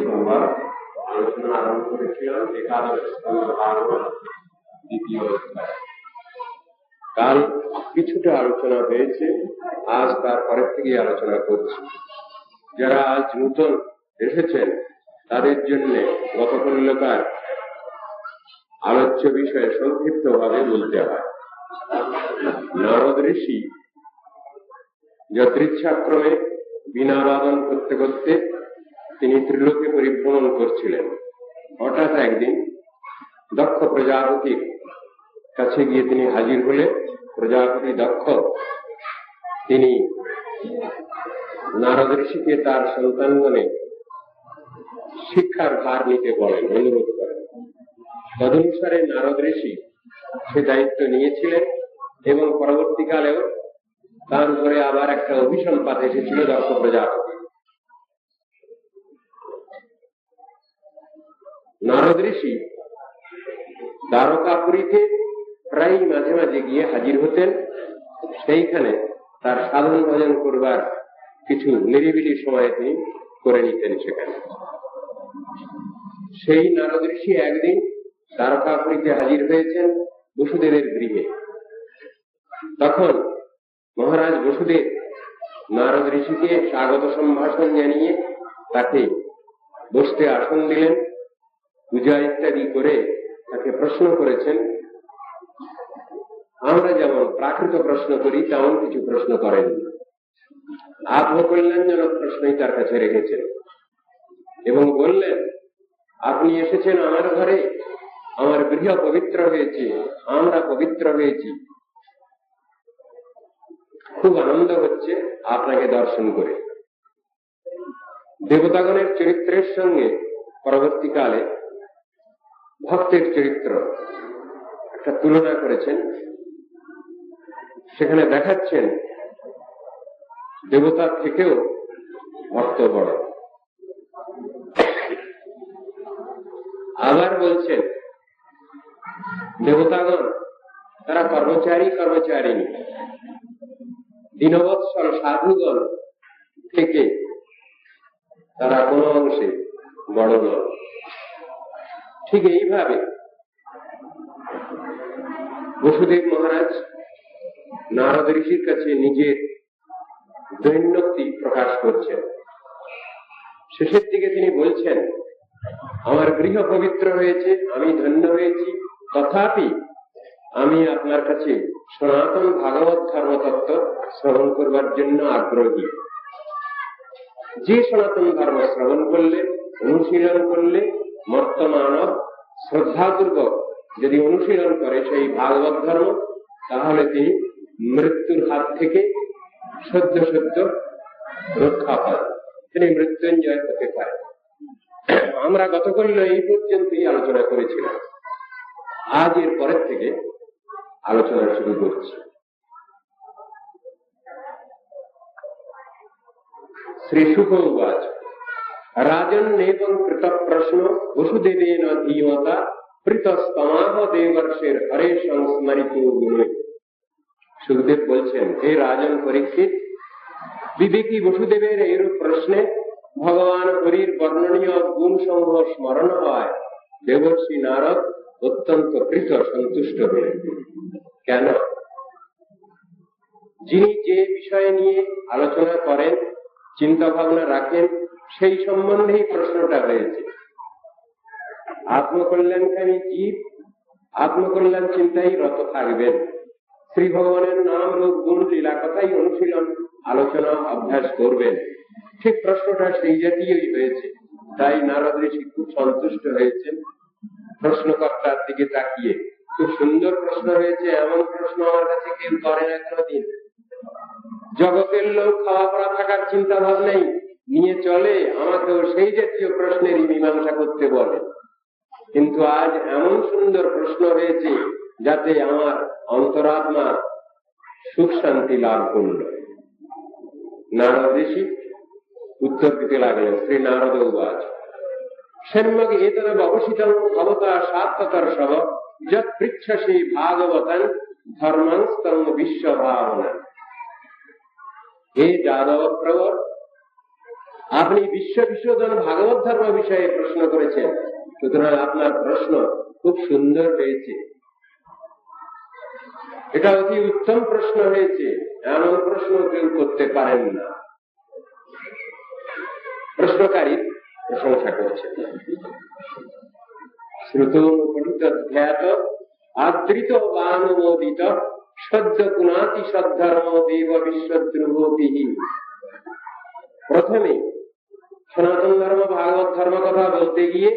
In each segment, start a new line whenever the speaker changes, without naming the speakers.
সংবাদ আলোচনা আরম্ভ করেছিলাম একাদশ দ্বিতীয় অধ্যায়। কাল কিছুটা আলোচনা হয়েছে, আজ তার পরের থেকে আলোচনা করছি। যারা আজ নূতন এসেছেন তাদের জন্য গতকালকার আলোচ্য বিষয়ে সংক্ষিপ্ত ভাবে বলতে হয়। নারদ ঋষি যদৃচ্ছাক্রমে বীণা বাদন করতে করতে তিনি ত্রিলোকে পরিভ্রমণ করছিলেন। হঠাৎ একদিন দক্ষ প্রজাপতির কাছে গিয়ে তিনি হাজির হলে প্রজাপতি দক্ষ তিনি নারদ ঋষিকে তার সন্তানগণে শিক্ষার ভার নিতে বলেন, অনুরোধ করেন। তদনুসারে নারদ ঋষি সে দায়িত্ব নিয়েছিলেন এবং পরবর্তীকালেও তার উপরে আবার একটা অভিসম্পাত এসেছিল দক্ষ প্রজাপতি। নারদ ঋষি দ্বারকাপুরীতে প্রায় মাঝে মাঝে গিয়ে হাজির হতেন। সেইখানে তার সাধন ভজন করবার কিছু নিরিবিলি সময় তিনি করে নিতেন সেখানে। সেই নারদ ঋষি একদিন দ্বারকাপুরীতে হাজির হয়েছেন বসুদেবের গৃহে। তখন মহারাজ বসুদেব নারদ ঋষিকে স্বাগত সম্ভাষণ জানিয়ে তাকে বসতে আসন দিলেন, পূজা ইত্যাদি করে তাকে প্রশ্ন করেছেন। আমরা যেমন প্রাকৃত প্রশ্ন করি তেমন কিছু প্রশ্ন করেন, আত্মকল্যাণজনক প্রশ্নই তার কাছে রেখেছেন এবং বললেন, আপনি এসেছেন আমার ঘরে, আমার গৃহ পবিত্র হয়েছে, আমরা পবিত্র হয়েছি, খুব আনন্দ হচ্ছে আপনাকে দর্শন করে। দেবতাগণের চরিত্রের সঙ্গে পরবর্তীকালে ভক্তের চরিত্র একটা তুলনা করেছেন। সেখানে দেখাচ্ছেন দেবতার থেকেও ভক্ত বড়। আবার বলছেন দেবতাগণ তারা কর্মচারিণী, দীনবৎসল সাধুগণ থেকে তারা কোন অংশে বড় নয়। ঠিক এইভাবে বসুদেব মহারাজ নারদ ঋষির কাছে নিজের দৈন্যক্তি প্রকাশ করছেন। শেষের দিকে তিনি বলছেন, আমার গৃহ পবিত্র হয়েছে, আমি ধন্য হয়েছি, তথাপি আমি আপনার কাছে সনাতন ভাগবত ধর্মতত্ত্ব শ্রবণ করবার জন্য আগ্রহী। যে সনাতন ধর্ম শ্রবণ করলে, অনুশীলন করলে মর্তমানব শ্রদ্ধাপূর্বক যদি অনুশীলন করে সেই ভাগবত ধর্ম, তাহলে তিনি মৃত্যুর হাত থেকে সদ্য রক্ষা পান, তিনি মৃত্যুঞ্জয় হতে পারেন। আমরা গতকাল এই পর্যন্তই আলোচনা করেছিলাম। আজ এর পরের থেকে আলোচনা শুরু করছি। শ্রীশুক উবাচ রাজন এবং কৃত প্রশ্ন বসুদেবেন ধীমতা প্রীতস্তমাহ দেবর্ষের হরে সংস্মরিত গুণে। সুখদেব বলছেন, হে রাজন পরীক্ষিত, বিবেকী বসুদেবের এইরূপ প্রশ্নে ভগবান হরির বর্ণনীয় গুণ সমূহ স্মরণ হয় দেবর্ষি নারদ অত্যন্ত প্রীত সন্তুষ্ট হলেন। কেন? যিনি যে বিষয় নিয়ে আলোচনা করেন, চিন্তা ভাবনা রাখেন, সেই সম্বন্ধেই প্রশ্নটা হয়েছে। আত্মকল্যাণকারী জীব আত্মকল্যাণ চিন্তাই রত থাকবেন, শ্রী ভগবানের নাম রূপ গুণ লীলা কথাই অনুশীলন আলোচনা অভ্যাস করবেন। ঠিক প্রশ্নটা সেই জাতীয়ই হয়েছে। তাই নারদ ঋষি খুব সন্তুষ্ট হয়েছেন প্রশ্নকর্তার দিকে তাকিয়ে। খুব সুন্দর প্রশ্ন হয়েছে, এমন প্রশ্ন আমার কাছে কেউ করে না কোনদিন। জগতের লোক খাওয়া পড়া থাকার চিন্তা ভাবনাই নিয়ে চলে, আমাকেও সেই জাতীয় প্রশ্নেরই মীমাংসা করতে বলে। কিন্তু আজ এমন সুন্দর প্রশ্ন হয়েছে যাতে আমার অন্তরাত্মা সুখ শান্তি লাভ করল। নারদ ঋষি উত্তর দিতে লাগলেন, শ্রী নারদ উবাচ सम्यक एतद अवसितं भवता सात्ततर्षभ यत् पृच्छसि भागवतं धर्मंस्तं विश्वभावना। हे যাদব প্রবর, আপনি বিশ্ব বিশোধন ভাগবত ধর্ম বিষয়ে প্রশ্ন করেছেন, সুতরাং আপনার প্রশ্ন খুব সুন্দর হয়েছে, এটা অতি উত্তম প্রশ্ন হয়েছে, এমন প্রশ্ন কেউ করতে পারেন না। প্রশ্নকারী প্রশংসা করছেন। শ্রুতোপঠিত ধ্যাত আদৃত বা অনুমোদিত সদ্য পুনাতি সদ্ধর্ম দেব বিশ্বদ্রুভোপি। প্রথমে সনাতন ধর্ম ভাগবত ধর্ম কথা বলতে গিয়ে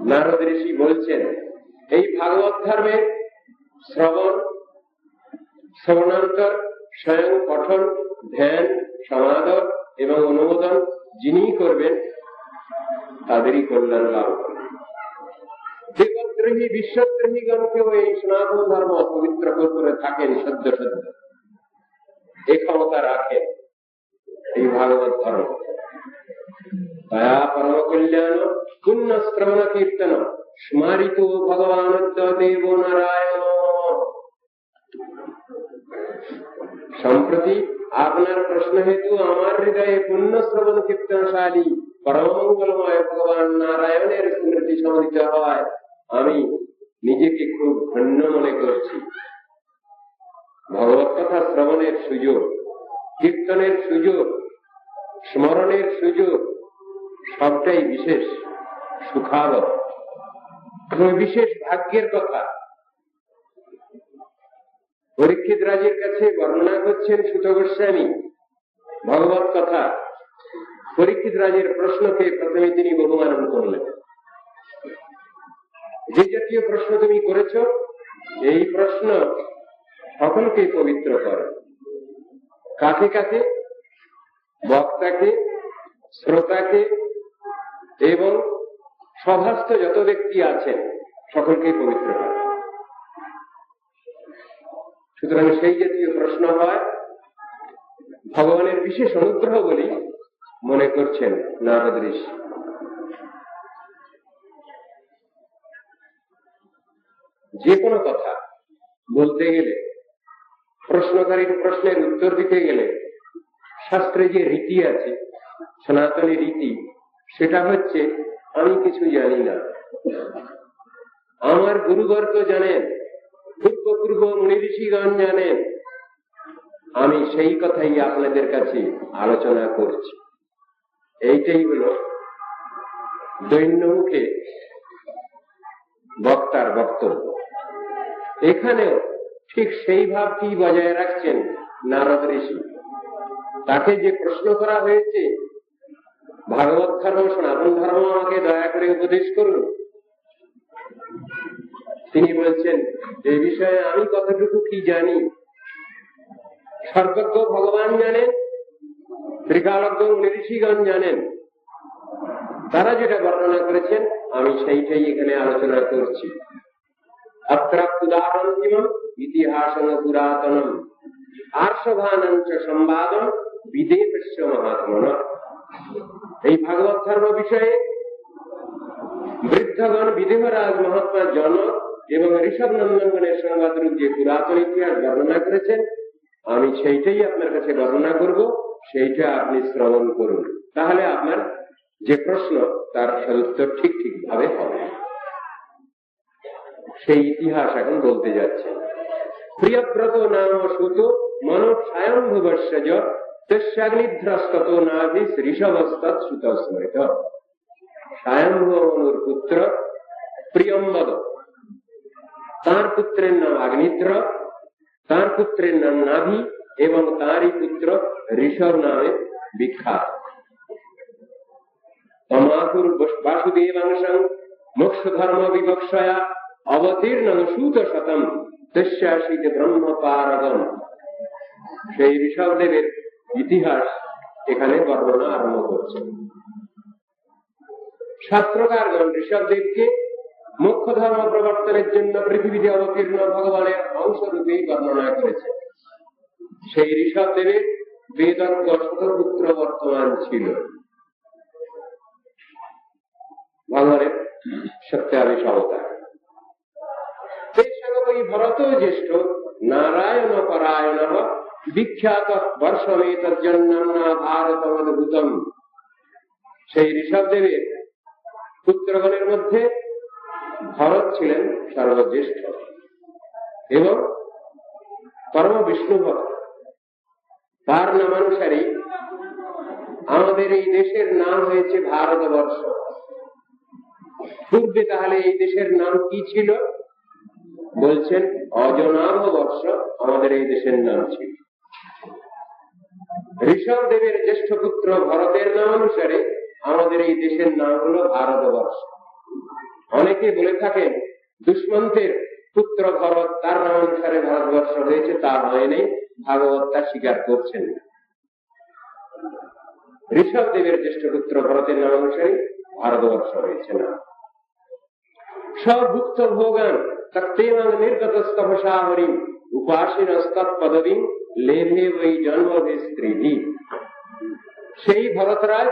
নারদ ঋষি বলছেন, এই ভাগবত ধর্মের শ্রবণান্তর স্বয়ং পঠন, ধ্যান, সমাদর এবং অনুমোদন যিনি করবেন তাদেরই কল্যাণ লাভ করবেন। দেবদ্রোহী বিশ্বদ্রোহীগণকেও এই সনাতন ধর্ম পবিত্র করে থাকেন, সদ্য সদ্য এ ক্ষমতা রাখেন এই ভাগবত ধর্ম। দয়া পরম কল্যাণ পুণ্য শ্রবণ কীর্তন স্মারিত ভগবান দেব নারায়ণ। সম্প্রতি আপনার প্রশ্ন হেতু আমার হৃদয়ে পুণ্য শ্রবণ কীর্তনশালী পরম মঙ্গলময় ভগবান নারায়ণের স্মৃতি সমৃদ্ধ হয়, আমি নিজেকে খুব ধন্য মনে করছি। ভগবত কথা শ্রবণের সুযোগ, কীর্তনের সুযোগ, স্মরণের সুযোগ সবটাই বিশেষ সুখাবহ, বিশেষ ভাগ্যের কথা। পরীক্ষিত রাজের কাছে বর্ণনা করছেন সুত গোস্বামী ভগবত কথা। পরীক্ষিত রাজের প্রশ্নকে প্রথমে তিনি বহুমানন করলেন। যে জাতীয় প্রশ্ন তুমি করেছ, এই প্রশ্ন সকলকে পবিত্র করে। কাকে কাকে? বক্তাকে, শ্রোতাকে এবং সভাস্থ যত ব্যক্তি আছেন সকলকে পবিত্র করে। সুতরাং সেই জাতীয় প্রশ্ন হয় ভগবানের বিশেষ অনুগ্রহ বলেই মনে করছেন নারদ ঋষি। যে কোনো কথা বলতে গেলে, প্রশ্নকারীর প্রশ্নের উত্তর দিতে গেলে শাস্ত্রে যে রীতি আছে, সনাতনী রীতি, সেটা হচ্ছে আমি কিছু জানি না, আমার গুরুবর্গ জানেন, পূর্ব মুনি ঋষিগণ জানেন, আমি সেই কথাই আপনাদের কাছে আলোচনা করছি। এইটাই হল দৈন্যমুখে বক্তার বক্তব্য। এখানেও ঠিক সেই ভাবটি বজায় রাখছেন নারদ ঋষি। তাকে যে প্রশ্ন করা হয়েছে, ভাগবত ধর্ম, সনাতন ধর্ম আমাকে দয়া করে উপদেশ করুন, তিনি বলছেন এই বিষয়ে আমি কতটুকু কি জানি। সর্বজ্ঞ ভগবান জানেন, ত্রিকালজ্ঞ মুনি ঋষিগণ জানেন, তারা যেটা বর্ণনা করেছেন আমি সেইটাই এখানে আলোচনা করছি। অত্রাপ্তুদাহরণম ইতিহাসং পুরাতনম আর্ষভানং চ সংবাদম বিদেবস্য মহাত্মনঃ। এই ভাগবত ধর্ম বিষয়ে বৃদ্ধগণ, বিদেহরাজ মহাত্মা জনক এবং ঋষভ নন্দনগণের সংবাদরূপ যে পুরাতন ইতিহাস বর্ণনা করেছেন, আমি সেইটাই আপনার কাছে বর্ণনা করব, সেইটা আপনি শ্রবণ করুন। তাহলে আপনার যে প্রশ্ন তার সদুত্তর ঠিক ঠিক ভাবে হবে। সেই ইতিহাস এখন বলতে যাচ্ছে। প্রিয়ব্রত নাম সুত মনো স্বয়ম্ভুবস্য তস্যাগ্নিধ্রস্তত নাভিস ঋষভস্তৎ সুত স্মৃত। স্বয়ম্ভু মনুর পুত্র প্রিয়ম্বদ, তার পুত্রের নাম আগ্নিধ্র, তার পুত্রের নাম নাভি এবং তারই পুত্র ঋষভ নামে বিখ্যাত। তমাকুর বাসুদেবাংশং মোক্ষ ধর্ম বিবক্ষয়া অবতীর্ণ সুত শতম দস্যাশীতে ব্রহ্ম পারগম। সেই ঋষভদেবের ইতিহাস এখানে বর্ণনা আরম্ভ করছে। শাস্ত্রকারগণ ঋষভদেবকে মোক্ষ ধর্ম প্রবর্তনের জন্য পৃথিবীতে অবতীর্ণ ভগবানের অংশরূপেই বর্ণনা করেছে। সেই ঋষভদেবের বেদজ্ঞ শতপুত্র বর্তমান ছিল। ভগবানের সত্যাবিষ অবতার। তেষাঙ্গই ভরত জ্যেষ্ঠ নারায়ণ পরায়ণ বিখ্যাত বর্ষমেতজ্জন্মনা ভারতমদ্ভুতম। সেই ঋষভদেবের পুত্রগণের মধ্যে ভরত ছিলেন সর্বজ্যেষ্ঠ এবং পরম বিষ্ণু ভক্ত। তার নামানুসারে আমাদের এই দেশের নাম হয়েছে ভারতবর্ষ। পূর্বে তাহলে এই দেশের নাম কি ছিল? বলছেন অজনাভ বর্ষ আমাদের এই দেশের নাম ছিল। ঋষভদেবের জ্যেষ্ঠ পুত্র ভরতের নামানুসারে আমাদের এই দেশের নাম হলো ভারতবর্ষ। অনেকে বলে থাকেন দুষ্মন্তের পুত্র ভরত, তার নামানুসারে ভারতবর্ষ হয়েছে। তা হয়নি, ভাগবত তা স্বীকার করছেন। ঋষভদেবের জ্যেষ্ঠ পুত্র ভরতের নামানুসারে ভারতবর্ষ হয়েছে না। সভুক্ত ভোগান তক্তেমাং নির্গতস্তপসা হরিম উপাসীনস্তৎপদবীম লেভে বৈ জন্মভে স্ত্রীভি। সেই ভরতরাজ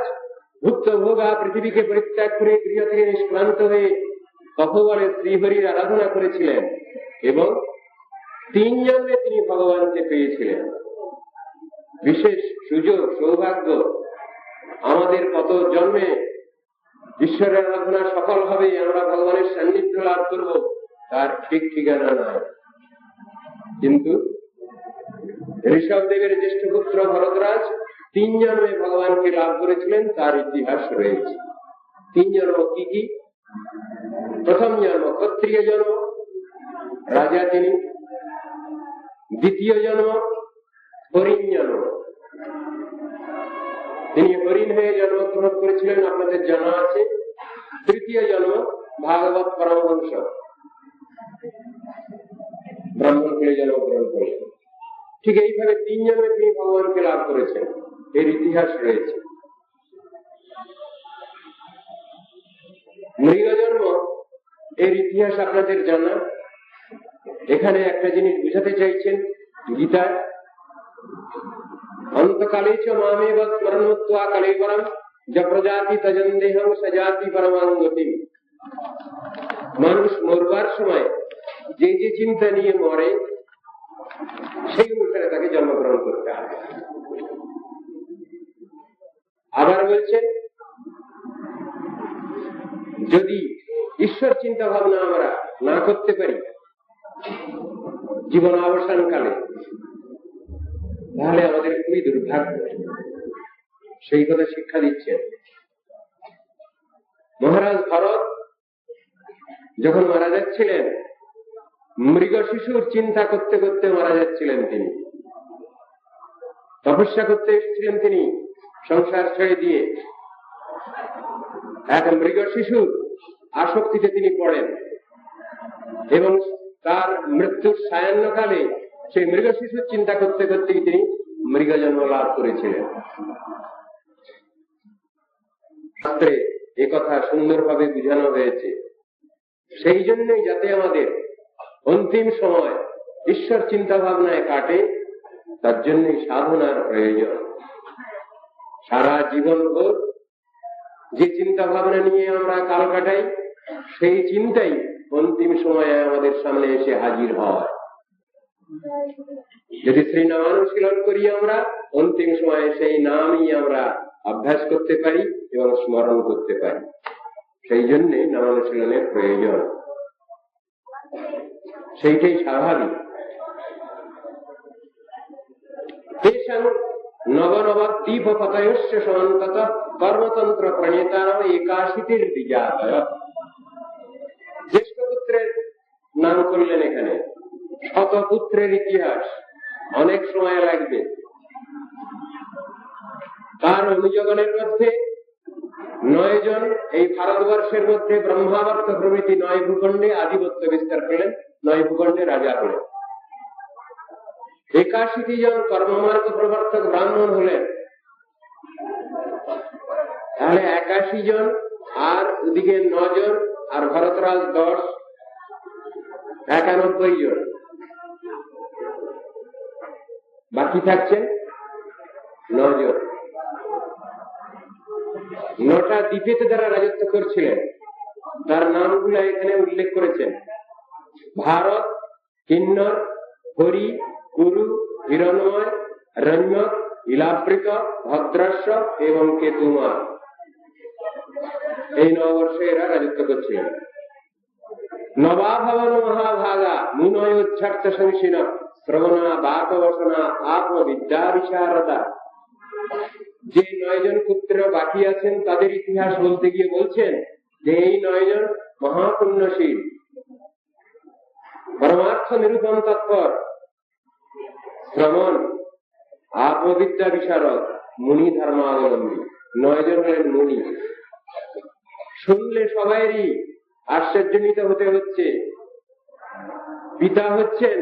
ভুক্ত ভোগা পৃথিবীকে পরিত্যাগ করে গৃহ থেকে নিষ্ক্রান্ত হয়ে তপবলে শ্রীহরির আরাধনা করেছিলেন এবং 3 জন্মে তিনি ভগবানকে পেয়েছিলেন। বিশেষ সুযোগ, সৌভাগ্য। আমাদের কত জন্মে ঈশ্বরের আরাধনা সফল হবে, আমরা ভগবানের সান্নিধ্য লাভ করব, তার ঠিক ঠিকানা নয়। কিন্তু ঋষভদেবের জ্যেষ্ঠ পুত্র ভরতরাজ 3 জন্মে ভগবানকে লাভ করেছিলেন, তার ইতিহাস রয়েছে। 3 জন্ম কি কি? প্রথম জন্ম ক্ষত্রিয় জন্ম, রাজা তিনি। দ্বিতীয় জন্ম হরিণ জন্ম, তিনি হরিণ হয়ে জন্মগ্রহণ করেছিলেন, আপনাদের জানা আছে। তৃতীয় জন্ম ভাগবত পরমহংস, ব্রাহ্মণ কুলে জন্মগ্রহণ করেছেন। ঠিক এইভাবে 3 জন্মে তিনি ভগবানকে লাভ করেছেন, এর ইতিহাস রয়েছে। মৃগ জন্ম, এর ইতিহাস আপনাদের জানা। এখানে একটা জিনিস বুঝাতে চাইছেন গীতায়, অন্তকালে চ মামেব স্মরণত্বা কলেবরম য প্রজাতি তজন্দেহং সজাতি পরমাঙ্গতি। মানুষ মরবার সময় যে যে চিন্তা নিয়ে মরে, সেই অনুসারে তাকে জন্মগ্রহণ করতে হবে। আবার বলছেন যদি ঈশ্বর চিন্তা ভাবনা আমরা না করতে পারি জীবন অবসান কালে, তাহলে আমাদের খুবই দুর্ভাগ্য। সেই কথা শিক্ষা দিচ্ছেন মহারাজ ভরত। যখন মারা যাচ্ছিলেন, মৃগ শিশুর চিন্তা করতে করতে মারা যাচ্ছিলেন। তিনি তপস্যা করতে এসেছিলেন, তিনি সংসার ছেড়ে দিয়ে এক মৃগ শিশুর আসক্তিতে তিনি পড়েন এবং তার মৃত্যুর সায়াহ্নকালে সেই মৃগ শিশুর চিন্তা করতে করতেই তিনি মৃগ জন্ম লাভ করেছিলেন। শাস্ত্রে একথা সুন্দরভাবে বুঝানো হয়েছে। সেই জন্যই যাতে আমাদের অন্তিম সময় ঈশ্বর চিন্তা ভাবনায় কাটে, তার জন্যই সাধনার প্রয়োজন। সারা জীবন ভোর যে চিন্তা ভাবনা নিয়ে আমরা কাল কাটাই, সেই চিন্তাই অন্তিম সময়ে আমাদের সামনে এসে হাজির হয়। যদি শ্রী নামানুশীলন করি আমরা, অন্তিম সময়ে সেই নামই আমরা অভ্যাস করতে পারি এবং স্মরণ করতে পারি। সেই জন্যে নামানুশীলনের প্রয়োজন, সেইটাই স্বাভাবিক। নবনবদ্বীপ পতয়স্য সন্তত কর্মতন্ত্র প্রণেতার একাশীতির দ্বিজাতয়। জ্যেষ্ঠ পুত্রের নাম করলেন এখানে। শতপুত্রের ইতিহাস অনেক সময় লাগবে। তার অনুযোগনের মধ্যে 9 জন এই ভারতবর্ষের মধ্যে ব্রহ্মাবর্ত প্রভৃতি 9 ভূখণ্ডে আধিপত্য বিস্তার করলেন, 9 ভূখণ্ডে রাজা হলেন। 81 জন কর্মমার্গ প্রবর্তক ব্রাহ্মণ হলেন। তাহলে 81 জন, আর ওদিকে 9 জন, আর ভরতরাজ 10, 91 জন। বাকি থাকছেন 9 জন। 9টা দ্বীপেতে যারা রাজত্ব করছিলেন, তার নামগুলো এখানে উল্লেখ করেছেন। ভারত, কিন্নর, হরি, কুরু, হিরণময়, রণ্যক, ইলাবৃত, ভদ্রাস্য এবং কেতুমার। এই 9 বর্ষে এরা রাজত্ব করছিলেন। নবাভবন মহাভাগা মুনয় উচ্ছার্থ সংসীন শ্রবণা বাকবসনা আত্মবিদ্যা বিশারদা। যে 9 জন পুত্র বাকি আছেন তাদের ইতিহাস বলতে গিয়ে বলছেন যে এই 9 জন মহাপুণ্যশীল, পরমার্থ নিরূপণ তৎপর, শ্রমণ, আত্মবিদ্যা বিশারদ, মুনি ধর্মাবলম্বী। 9 জন হলেন মুনি। শুনলে সবাইরই আশ্চর্যজনিত হতে হচ্ছে। পিতা হচ্ছেন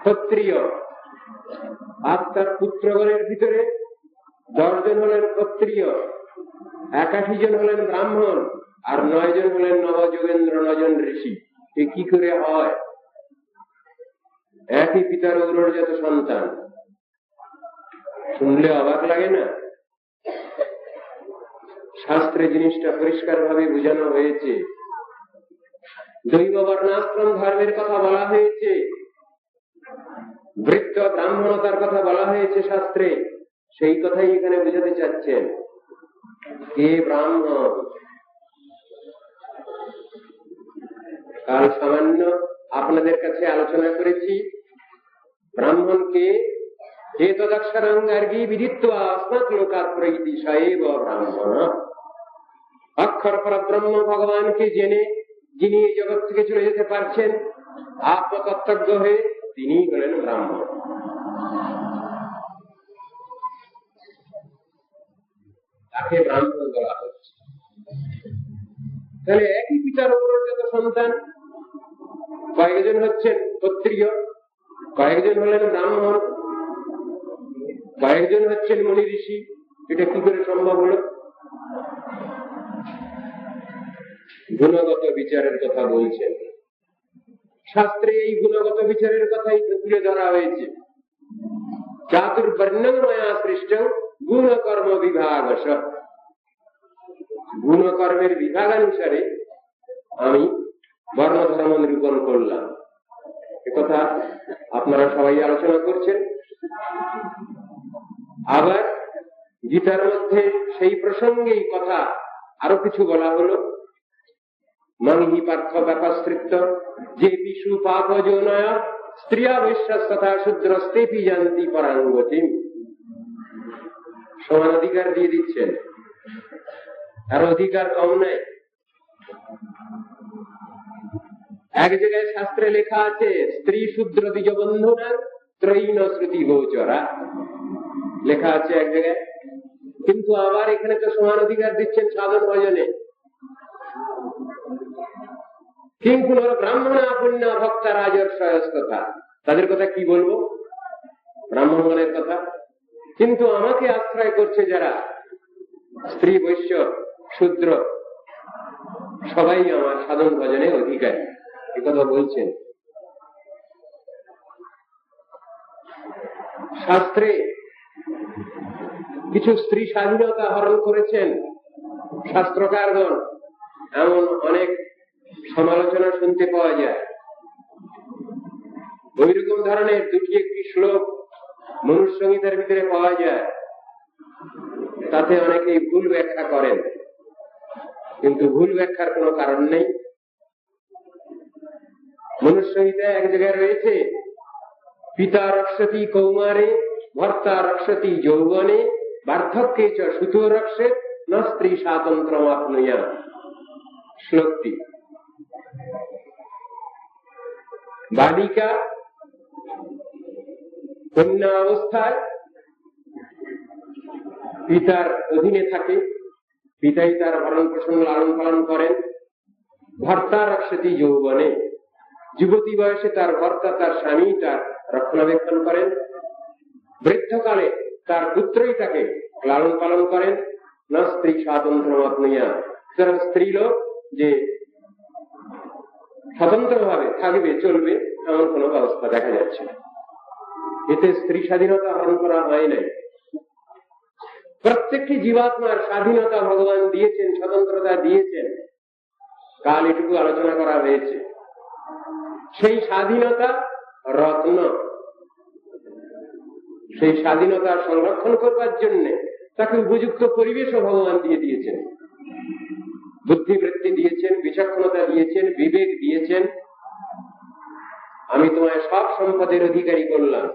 ক্ষত্রিয়, আর তার পুত্রগণের ভিতরে 10 জন হলেন ক্ষত্রিয়, 81 জন হলেন ব্রাহ্মণ, আর 9 জন হলেন নবযোগেন্দ্র, 9 জন ঋষি। এ কি করে হয়? একই পিতার উদরজাত সন্তান। শুনলে অবাক লাগে না? শাস্ত্রে জিনিসটা পরিষ্কার ভাবে বোঝানো হয়েছে। দৈব বর্ণাশ্রম ধর্মের কথা বলা হয়েছে, বৃত্ত ব্রাহ্মণতার কথা বলা হয়েছে শাস্ত্রে। সেই কথাই এখানে বোঝাতে চাচ্ছেন। কে ব্রাহ্মণ? কাল সামান্য আপনাদের কাছে আলোচনা করেছি ব্রাহ্মণকে হে তদক্ষরং গার্গী বিদিত্বা अस्मत् লোকাৎ প্রইতি স এব ব্রাহ্মণ। অক্ষর পরব্রহ্ম ভগবানকে জেনে যিনি এই জগৎ থেকে চলে যেতে পারছেন আত্মতত্ত্বজ্ঞ হয়ে, তিনি হলেন ব্রাহ্মণ। তাকে ব্রাহ্মণ বলা হচ্ছে। তাহলে একই পিতার উদরজাত সন্তান, কয়েকজন হচ্ছেন ক্ষত্রিয়, কয়েকজন হলেন ব্রাহ্মণ, কয়েকজন হচ্ছেন মুনি ঋষি। এটা কি করে সম্ভব হলো? গুণগত বিচারের কথা বলছেন শাস্ত্রে। এই গুণগত বিচারের কথাই তুলে ধরা হয়েছে। চাতুর্বর্ণং ময়া সৃষ্টং গুণকর্ম বিভাগশ। গুণকর্মের বিভাগানুসারে আমি বর্ণ ধর্ম নিরূপণ করলাম। একথা আপনারা সবাই আলোচনা করছেন। আবার গীতার মধ্যে সেই প্রসঙ্গেই কথা আরো কিছু বলা হলো। মহি পার্থ ব্যাপাশ্রিত যে বিশু পাপ যৌনয় স্ত্রিয়া বৈশ্যাস তথা শূদ্রস্তেপি জানতি পরাঙ্গতিম। সমান অধিকার দিয়ে দিচ্ছেন, আর অধিকার কম নাই। এক জায়গায় শাস্ত্রে লেখা আছে স্ত্রী শূদ্র দ্বিজ বন্ধুনা ত্রয়ীন শ্রুতি গোচরা, লেখা আছে এক জায়গায়। কিন্তু আবার এখানে তো সমান অধিকার দিচ্ছেন সাধন ভজনে। কিন্তু ব্রাহ্মণা পুণ্য ভক্তা রাজর্ষয়স কথা, তাদের কথা কি বলবো, ব্রাহ্মণগণের কথা। কিন্তু আমাকে আশ্রয় করছে যারা, স্ত্রী বৈশ্য শূদ্র, সবাই আমার সাধন ভজনে অধিকারী। একথা বলছেন শাস্ত্রে। কিছু স্ত্রী স্বাধীনতা হরণ করেছেন শাস্ত্রকারগণ, এমন অনেক সমালোচনা শুনতে পাওয়া যায়। ওইরকম ধরনের 2টি 1টি শ্লোক মনুষ্য সংহিতার ভিতরে পাওয়া যায়। তাতে অনেকেই ভুল ব্যাখ্যা করেন, কিন্তু ভুল ব্যাখ্যার কোনো কারণ নেই। মনুষ্য সংহিতায় এক জায়গায় রয়েছে পিতা রক্ষতি কৌমারে ভর্তা রক্ষতি যৌবনে বার্ধক্যে চ সুতো রক্ষে ন স্ত্রী স্বাতন্ত্র আপনুয়া। শ্লোকটি বালিকা কন্যা অবস্থায় পিতার অধীনে থাকে, পিতাই তার ভরণ পোষণ লালন পালন করেন। ভর্তা রক্ষতি যৌবনে, যুবতী বয়সে তার ভর্তা তার স্বামী তার রক্ষণাবেক্ষণ করেন। বৃদ্ধকালে তার পুত্রই তাকে লালন পালন করেন। না স্ত্রী স্বাতন্ত্র আপনিয়া, সুতরাং স্ত্রী লোক যে স্বতন্ত্র ভাবে থাকবে চলবে এমন কোন ব্যবস্থা দেখা যাচ্ছে না। এতে স্ত্রী স্বাধীনতা হরণ করা হয় নাই। প্রত্যেকটি জীবাত্মার স্বাধীনতা ভগবান দিয়েছেন, স্বতন্ত্রতা দিয়েছেন। কাল এটুকু আলোচনা করা হয়েছে। সেই স্বাধীনতা রত্ন, সেই স্বাধীনতা সংরক্ষণ করবার জন্য তাকে উপযুক্ত পরিবেশও ভগবান দিয়ে দিয়েছেন, বুদ্ধিবৃত্তি দিয়েছেন, বিচক্ষণতা দিয়েছেন, বিবেক দিয়েছেন। আমি তোমায় সব সম্পদের অধিকারী করলাম,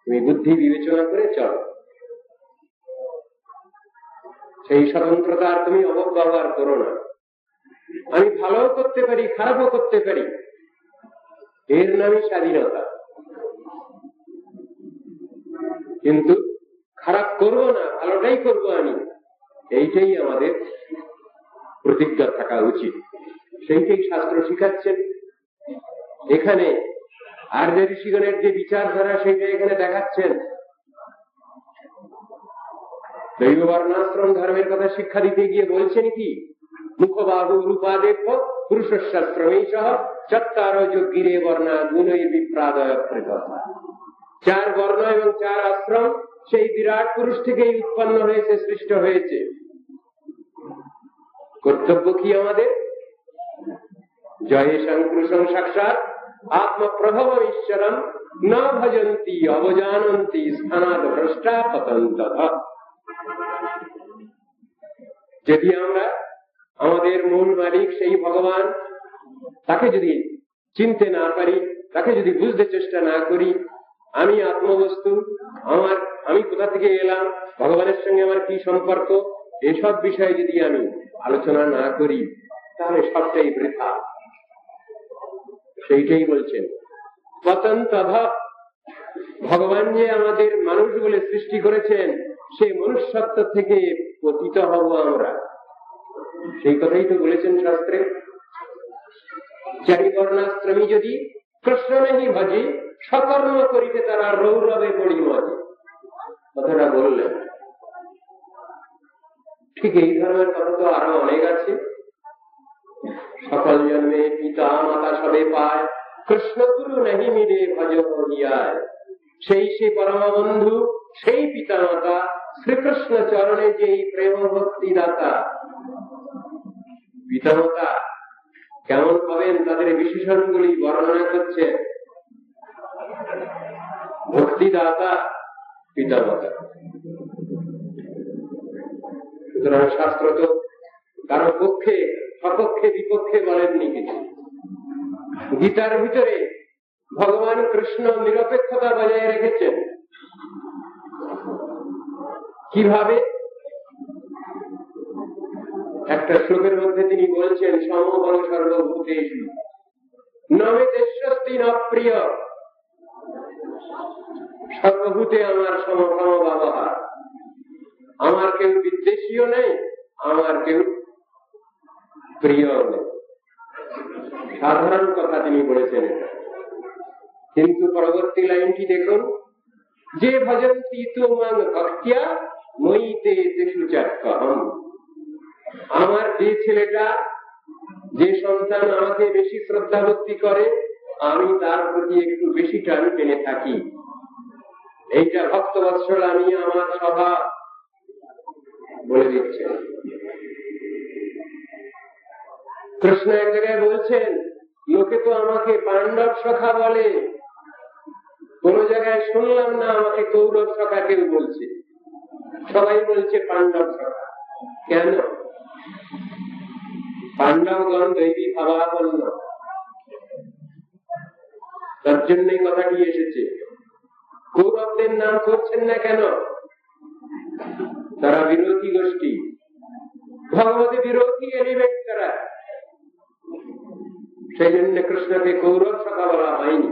তুমি বুদ্ধি বিবেচনা করে চলো। সেই স্বতন্ত্রতার তুমি অপব্যবহার করো না। আমি ভালোও করতে পারি, খারাপও করতে পারি, এর নামই স্বাধীনতা। কিন্তু খারাপ করব না, ভালোটাই করব আমি, এইটাই আমাদের প্রতিজ্ঞা থাকা উচিত। সেইটাই শাস্ত্র শিখাচ্ছেন। এখানে আর্য ঋষিগণের যে বিচারধারা সেইটা এখানে দেখাচ্ছেন। দৈব বর্ণাশ্রম ধর্মের কথা শিক্ষা দিতে গিয়ে বলছেন কি, মুখবাহু রূপাদেভ্য পুরুষশ্রমেই সহ চত্তারো যোগিরে বর্ণা গুণই বিপ্রাদয় কৃতঃ। 4 বর্ণ এবং 4 আশ্রম সেই বিরাট পুরুষ থেকেই উৎপন্ন হয়েছে, সৃষ্ট হয়েছে। কর্তব্য কি আমাদের? জয়ে সংকৃষং সাক্ষাৎ আত্মপ্রভব ঈশ্বরম ন ভজন্তি অবজানন্তি স্থানাদ ভ্রষ্টা পতন্তঃ। যদি আমরা আমাদের মূল মালিক সেই ভগবান, তাকে যদি চিনতে না পারি, তাকে যদি বুঝতে চেষ্টা না করি, আমি আত্মবস্তু, আমি কোথা থেকে এলাম, ভগবানের সঙ্গে আমার কি সম্পর্ক, এসব বিষয়ে যদি আমি আলোচনা না করি, তাহলে সবটাই বৃথা। সেইটাই বলছেন পতন্তঃ। ভগবান যে আমাদের মানুষ বলে সৃষ্টি করেছেন, সেই মনুষ্যত্ব থেকে পতিত হব আমরা, সেই কথাই তো বলেছেন শাস্ত্রে। 4 বর্ণাশ্রমী যদি কৃষ্ণ নেই ভজি, সকর্ম করিতে তারা রৌরবে পড়ি মজে, কথাটা বললেন। ঠিক এই ধরনের কথা তো আরো অনেক আছে। সকল জন্মে পিতা মাতা সবে পায়, কৃষ্ণ গুরু নেই মিলে ভজ হরিয়ায়। সেই সে পরম বন্ধু, সেই পিতা মাতা, শ্রীকৃষ্ণ চরণে যেই প্রেম ভক্তি দাতা। পিতা মাতা কেমন হবেন তাদের বিশেষণগুলি বর্ণনা করছে। ভক্তিদাতা পিতা মাতা। সুতরাং শাস্ত্র তো কারো পক্ষে, সপক্ষে, বিপক্ষে বলেননি কিছু। গীতার ভিতরে ভগবান কৃষ্ণ নিরপেক্ষতা বজায় রেখেছেন। কিভাবে? একটা শ্লোকের মধ্যে তিনি বলছেন, সমবং সর্বভূতেষু নমে দেশস্তি ন প্রিয়। সর্বভূতে আমার সমসম ব্যবহার, আমার কেউ বিদ্বেষীও নেই, আমার কেউ প্রিয় নেই। সাধারণ কথা তিনি বলেছেন। কিন্তু পরবর্তী লাইনটি দেখুন, যে ভজন্তি তুমাং ভক্তিয়া ময়িতে তেষু চাক্ষহম। আমার যে ছেলেটা, যে সন্তান আমাকে বেশি শ্রদ্ধা ভক্তি করে, আমি তার প্রতি একটু বেশি টান টেনে থাকি। এইটা ভক্তবৎসল আমি, আমার স্বভাব বলে দিচ্ছে। কৃষ্ণ এক জায়গায় বলছেন, লোকে তো আমাকে পাণ্ডব সখা বলে, কোন জায়গায় শুনলাম না আমাকে কৌরব সখা কেউ বলছে, সবাই বলছে পাণ্ডব সখা। কেন? পাণ্ডবগণ দৈবী ভাবাপন্ন, তার জন্যই কথাটি এসেছে। কৌরবদের নাম করছেন না কেন? তারা বিরোধী গোষ্ঠী, ভগবতী বিরোধী এলিমেন্ট তারা। সেই জন্য কৃষ্ণকে কৌরব সখা বলা হয়নি,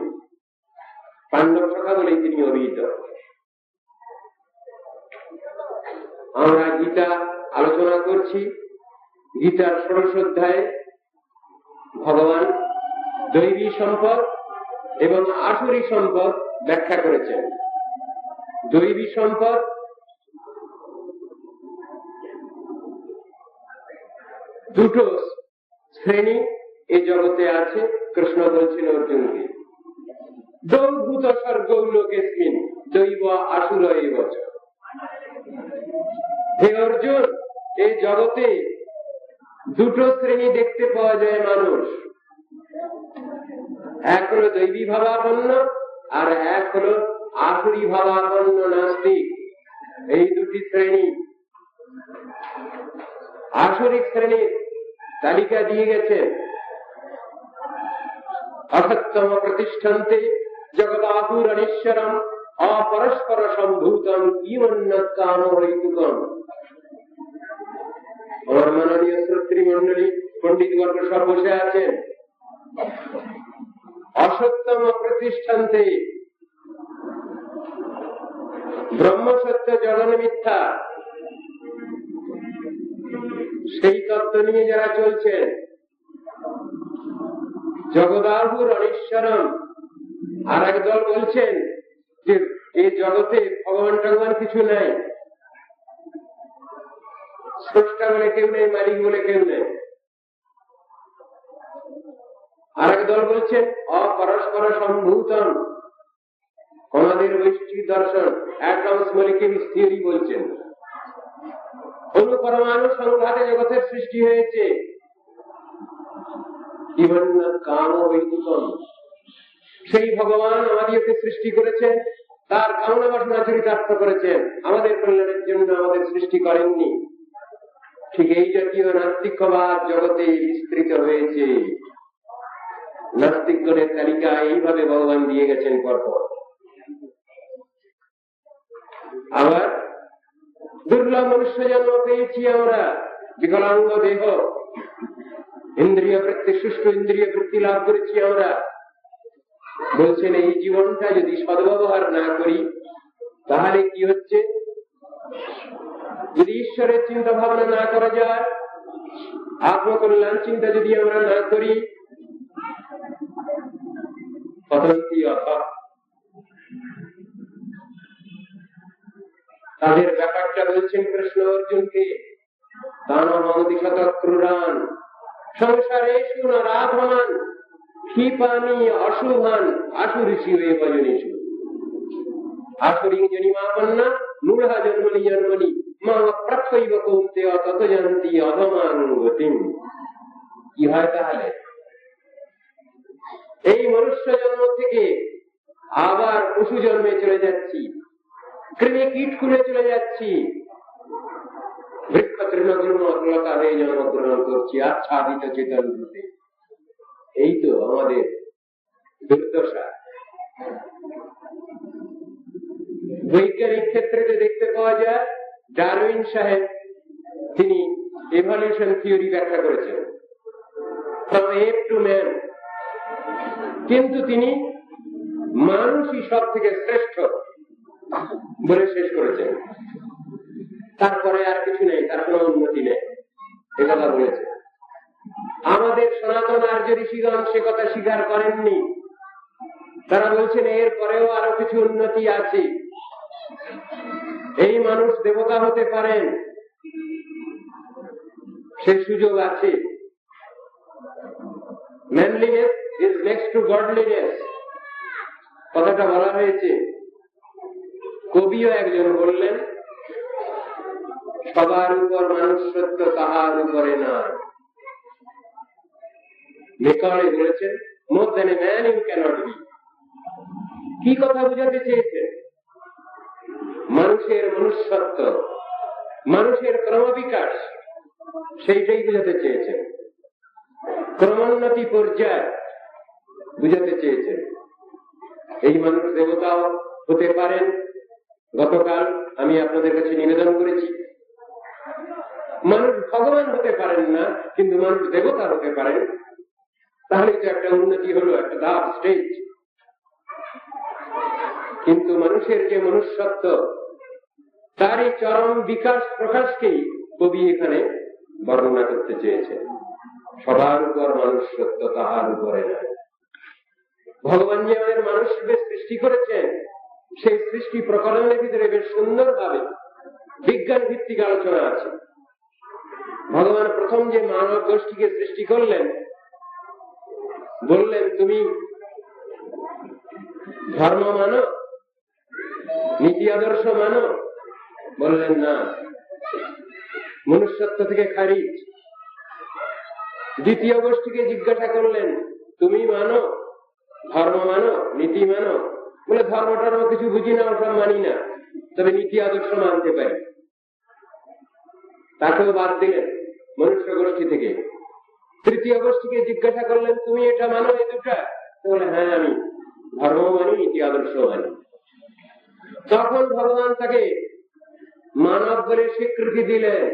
পাণ্ডব সখা বলেই তিনি অভিহিত। আমরা গীতা আলোচনা করছি। গীতার 16 অধ্যায়ে ভগবান দৈবী সম্পদ এবং আসুরী সম্পদ ব্যাখ্যা করেছেন। দৈবী সম্পদ দুটো শ্রেণী এই জগতে আছে। কৃষ্ণ বলছেন অর্জুনকে, দৌভূত স্বর্গৌ লোকেস্মিন দৈব আসুর এব চ। হে অর্জুন, এই জগতে দুটো শ্রেণী দেখতে পাওয়া যায় মানুষ, এক হলো দৈবী ভাবাপন্ন আর এক হলো আসুরি ভাবাপন্ন নাস্তিক। এই দুটি শ্রেণী। আসরিক শ্রেণীর তালিকা দিয়ে গেছেন। অসত্যম প্রতিষ্ঠান্তে জগদাহুর অনিশ্বরম অপরস্পর সম্ভূতম কিমন্যৎ কাম হইতুকম। আমার মাননীয় শ্রোত্রী মন্ডলী, পণ্ডিতবর্গ সব বসে আছেন। অসত্যম প্রতিষ্ঠান্তে, ব্রহ্মসত্য জগন মিথ্যা, সেই তত্ত্ব নিয়ে যারা চলছেন। জগদাহুর অনিশ্বরম, আর এক দল বলছেন যে এই জগতে ভগবান টগবান কিছু নাই, স্রষ্টা বলে কেউ নেই, মালিক বলে কেউ নেই। আর এক দল বলছেন অপরস্পর সম্ভূতম, আমাদের বৈশিষ্ট্য দর্শন অ্যাটমস মলিকিউলস থিওরি বলছেন অনুপরমাণু সংঘাতে জগতের সৃষ্টি হয়েছে। কাম বৈদিকম, সেই ভগবান আমাদেরকে সৃষ্টি করেছেন, তার কামনা বাসনা চরিতার্থ করেছেন, আমাদের কল্যাণের জন্য আমাদের সৃষ্টি করেননি। ঠিক এই জাতীয় নাস্তিকবাদ জগতে বিস্তৃত হয়েছে। নাস্তিকগণের তালিকা এইভাবে ভগবান দিয়ে গেছেন পরপর। আবার দুর্লভ মনুষ্য জন্ম পেয়েছি আমরা, বিকলাঙ্গ দেহ, ইন্দ্রিয় বৃত্তি, সুষ্ঠু ইন্দ্রিয় বৃত্তি লাভ করেছি আমরা। বলছেন এই জীবনটা যদি সদ্ব্যবহার না করি তাহলে কি হচ্ছে? যদি ঈশ্বরের চিন্তা ভাবনা না করা যায়, আত্মকল্যাণ চিন্তা যদি আমরা না করি, তাদের ব্যাপারটা বলছেন কৃষ্ণ অর্জুনকে, ক্রুরান সংসারে রাধমান ক্ষিপানি অশুভান আসুরিষি হয়ে ভজনেশু আসুরি জনিমাপন্না মূঢ়া জন্মনি জন্মনি মা প্রত্যৈব কৌন্তে তত জানতি অধমান গতিম। কি হয় তাহলে? এই মনুষ্য জন্ম থেকে আবার পশু জন্মে চলে যাচ্ছি, কৃমি কীট খুলে চলে যাচ্ছি, বৃক্ষ তৃণগুলতা হয়ে জন্মগ্রহণ করছি আচ্ছাদিত চেতন রূপে। এই তো আমাদের দুর্দশা। বৈজ্ঞানিক ক্ষেত্রে দেখতে পাওয়া যায়, ডারউইন সাহেব তিনি ইভলিউশন থিওরি ব্যাখ্যা করেছেন ফ্রম এপ টু ম্যান, কিন্তু তিনি মানুষই সব থেকে শ্রেষ্ঠ বলে শেষ করেছেন। তারপরে আর কিছু নেই, তার কোনো উন্নতি নেই, এ কথা বলেছে। আমাদের সনাতন আর্য ঋষিগণ সে কথা স্বীকার করেননি। তারা বলছেন এর পরেও আরো কিছু উন্নতি আছে, এই মানুষ দেবতা হতে পারেন, সে সুযোগ আছে। ম্যানলিনেস ইজ নেক্সট টু গডলিনেস, কথাটা বলা হয়েছে। কবিও একজন বললেন, সবার উপর মানুষ সত্য, তাহার উপরে না। মেকারে বলেছেন, more than a man you cannot be. কি কথা বুঝাতে চেয়েছেন? মানুষের মনুষ্যত্ব, মানুষের ক্রমবিকাশ, সেইটাই বুঝাতে চেয়েছেন। ক্রমোন্নতি পর্যায় বুঝাতে চেয়েছেন। এই মানুষ দেবতাও হতে পারেন। গতকাল আমি আপনাদের কাছে নিবেদন করেছি, মানুষ ভগবান হতে পারেন না, কিন্তু মানুষ দেবতা হতে পারেন। তাহলে তো একটা উন্নতি হলো, একটা ধাপ, স্টেজ। কিন্তু মানুষের যে মনুষ্যত্ব, তারই চরম বিকাশ প্রকাশকেই কবি এখানে বর্ণনা করতে চেয়েছেন। সবার উপর মানুষ সত্য, তাহার উপরে নয়। ভগবান যে আমাদের মানুষকে সৃষ্টি করেছেন, সেই সৃষ্টি প্রকরণের ভিতরে বেশ সুন্দর ভাবে বিজ্ঞান ভিত্তিক আলোচনা আছে। ভগবান প্রথম যে মানব গোষ্ঠীকে সৃষ্টি করলেন, বললেন তুমি ধর্ম মানো, নীতি আদর্শ মানো? বললেন না, মনুষ্যত্ব থেকে খারিজ। দ্বিতীয় গোষ্ঠীকে জিজ্ঞাসা করলেন, তুমি মানো, ধর্ম মানো, নীতি মানো? বলে ধর্ম টর্ম কিছু বুঝি না, ওসব মানি না, তবে নীতি আদর্শ মানতে পারি। তাকেও বাদ দিলেন মনুষ্য গোষ্ঠী থেকে। তৃতীয় গোষ্ঠীকে জিজ্ঞাসা করলেন, তুমি এটা মানো, এই দুটা? বলে হ্যাঁ, আমি ধর্ম মানি, নীতি আদর্শ মানি। তখন ভগবান তাকে মানব বলে স্বীকৃতি দিলেন,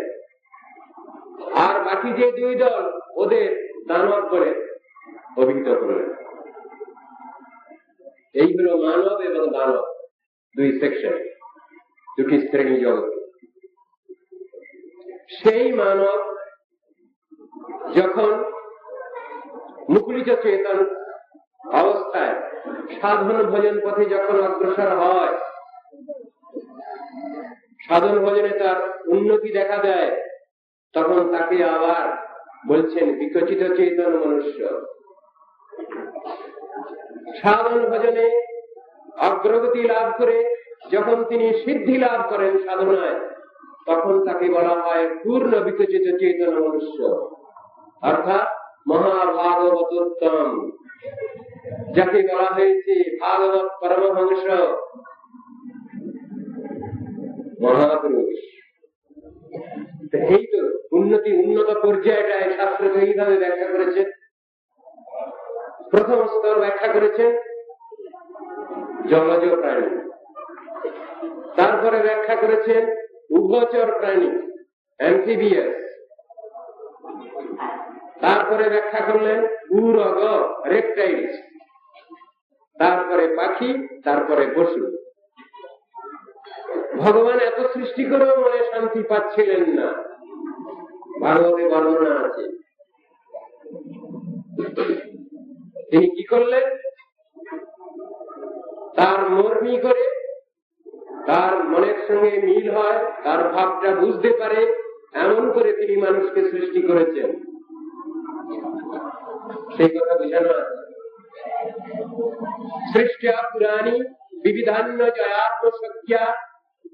আর বাকি যে দুই দল, ওদের দানব বলে অভিহিত করলেন। এই হলো মানব এবং দানব, দুই সেকশন, দুটি শ্রেণী জগৎ। সেই মানব যখন মুকুলিত চেতন অবস্থায় সাধন ভজন পথে যখন অগ্রসর হয়, সাধন ভজনে তার উন্নতি দেখা দেয়, তখন তাকে আবার বলছেন বিকশিত চেতন মনুষ্য। সাধন ভজনে অগ্রগতি লাভ করে যখন তিনি সিদ্ধি লাভ করেন সাধনায়, তখন তাকে বলা হয় পূর্ণ বিকশিত চেতন মনুষ্য, অর্থাৎ মহাভাগবতোত্তম, যাকে বলা হয়েছে ভাগবত পরমহংস মহাপুরুষ। এই তো উন্নত পর্যায়টায় শাস্ত্রকে এইভাবে ব্যাখ্যা করেছেন। প্রথম স্তর ব্যাখ্যা করেছেন জলজ প্রাণী, তারপরে ব্যাখ্যা করেছেন উভচর প্রাণী, অ্যাম্ফিবিয়াস, তারপরে ব্যাখ্যা করলেন উরগ, রেপটাইলস, তারপরে পাখি, তারপরে পশু। ভগবান এত সৃষ্টি করেও মনে শান্তি পাচ্ছিলেন না। ভাগবতে বর্ণনা আছে, তিনি কি করলেন, তার মর্মি করে, তার মনের সঙ্গে মিল হয়, তার ভাবটা বুঝতে পারে, এমন করে তিনি মানুষকে সৃষ্টি করেছেন। সেই কথা বোঝানো আছে। সৃষ্টা পুরাণী বিবিধান্য জয়াত্মশক্যা